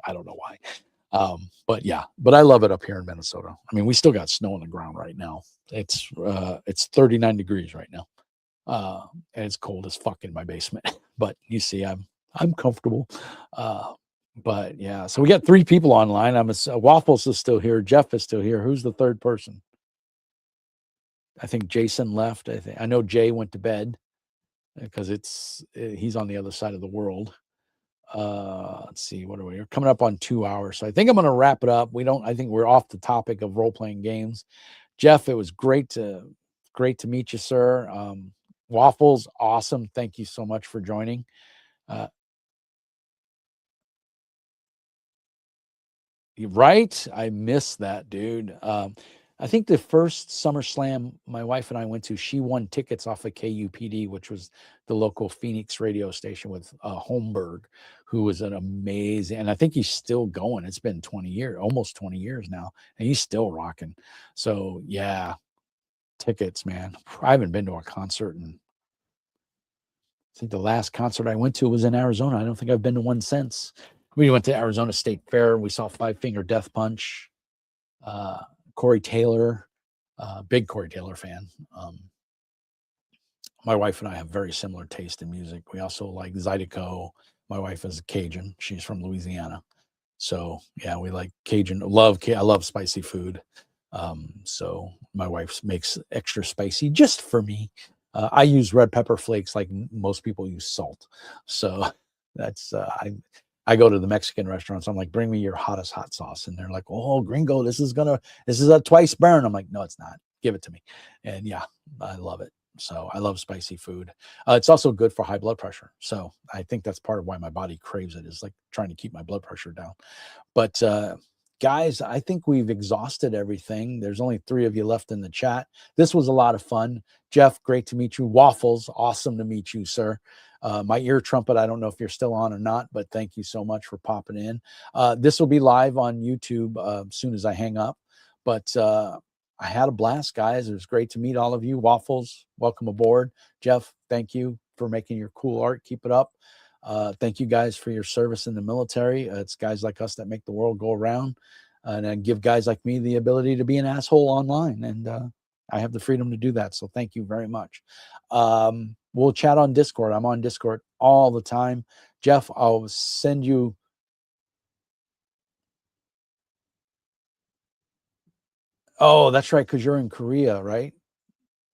Speaker 2: I don't know why. But yeah, but I love it up here in Minnesota. I mean, we still got snow on the ground right now. It's 39 degrees right now. And it's cold as fuck in my basement. But you see, I'm comfortable. But yeah, so we got 3 people online. Waffles is still here. Jeff is still here. Who's the third person? I think Jason left. I know Jay went to bed because he's on the other side of the world. Let's see, what are we? We're coming up on 2 hours. So I think I'm going to wrap it up. I think we're off the topic of role-playing games. Jeff, it was great to meet you, sir. Waffles, awesome. Thank you so much for joining. Right? I missed that, dude. I think the first SummerSlam my wife and I went to, she won tickets off of KUPD, which was the local Phoenix radio station with Holmberg, who was an amazing, and I think he's still going. It's been 20 years, almost 20 years now, and he's still rocking. So yeah, tickets, man. I haven't been to a concert, and I think the last concert I went to was in Arizona. I don't think I've been to one since. We went to Arizona State Fair. We saw Five Finger Death Punch. Corey Taylor, big Corey Taylor fan. My wife and I have very similar taste in music. We also like Zydeco. My wife is Cajun. She's from Louisiana. So yeah, we like Cajun. I love spicy food. So my wife makes extra spicy just for me. I use red pepper flakes like most people use salt. So that's I go to the Mexican restaurants. I'm like, bring me your hottest hot sauce. And they're like, oh, gringo, this is a twice burn. I'm like, no, it's not. Give it to me. And yeah, I love it. So I love spicy food. It's also good for high blood pressure. So I think that's part of why my body craves it, is like trying to keep my blood pressure down. But guys, I think we've exhausted everything. There's only 3 of you left in the chat. This was a lot of fun. Jeff, great to meet you. Waffles, awesome to meet you, sir. My ear trumpet, I don't know if you're still on or not, but thank you so much for popping in. This will be live on YouTube as soon as I hang up. But I had a blast, guys. It was great to meet all of you. Waffles, welcome aboard. Jeff, thank you for making your cool art. Keep it up. Thank you guys for your service in the military. It's guys like us that make the world go around, and give guys like me the ability to be an asshole online. And I have the freedom to do that. So thank you very much. We'll chat on Discord. I'm on Discord all the time. Jeff, I'll send you. Oh, that's right, because you're in Korea, right?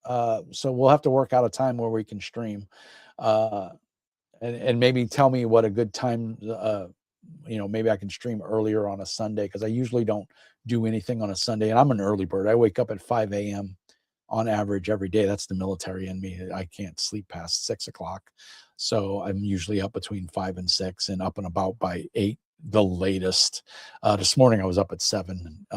Speaker 2: So we'll have to work out a time where we can stream. And maybe tell me what a good time, maybe I can stream earlier on a Sunday, because I usually don't do anything on a Sunday. And I'm an early bird. I wake up at 5 a.m. on average every day. That's the military in me. I can't sleep past 6 o'clock. So I'm usually up between 5 and 6 and up and about by 8, the latest. This morning I was up at 7.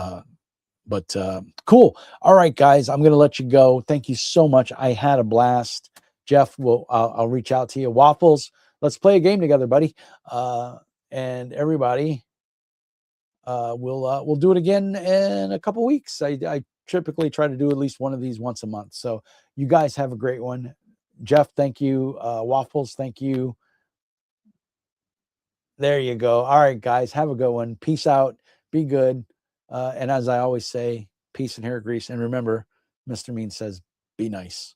Speaker 2: But cool. All right, guys, I'm going to let you go. Thank you so much. I had a blast. Jeff, I'll reach out to you. Waffles, let's play a game together, buddy. And everybody, we'll do it again in a couple weeks. I typically try to do at least one of these once a month. So you guys have a great one. Jeff, thank you. Waffles, thank you. There you go. All right, guys, have a good one. Peace out. Be good. And as I always say, peace and hair grease. And remember, Mr. Mean says, be nice.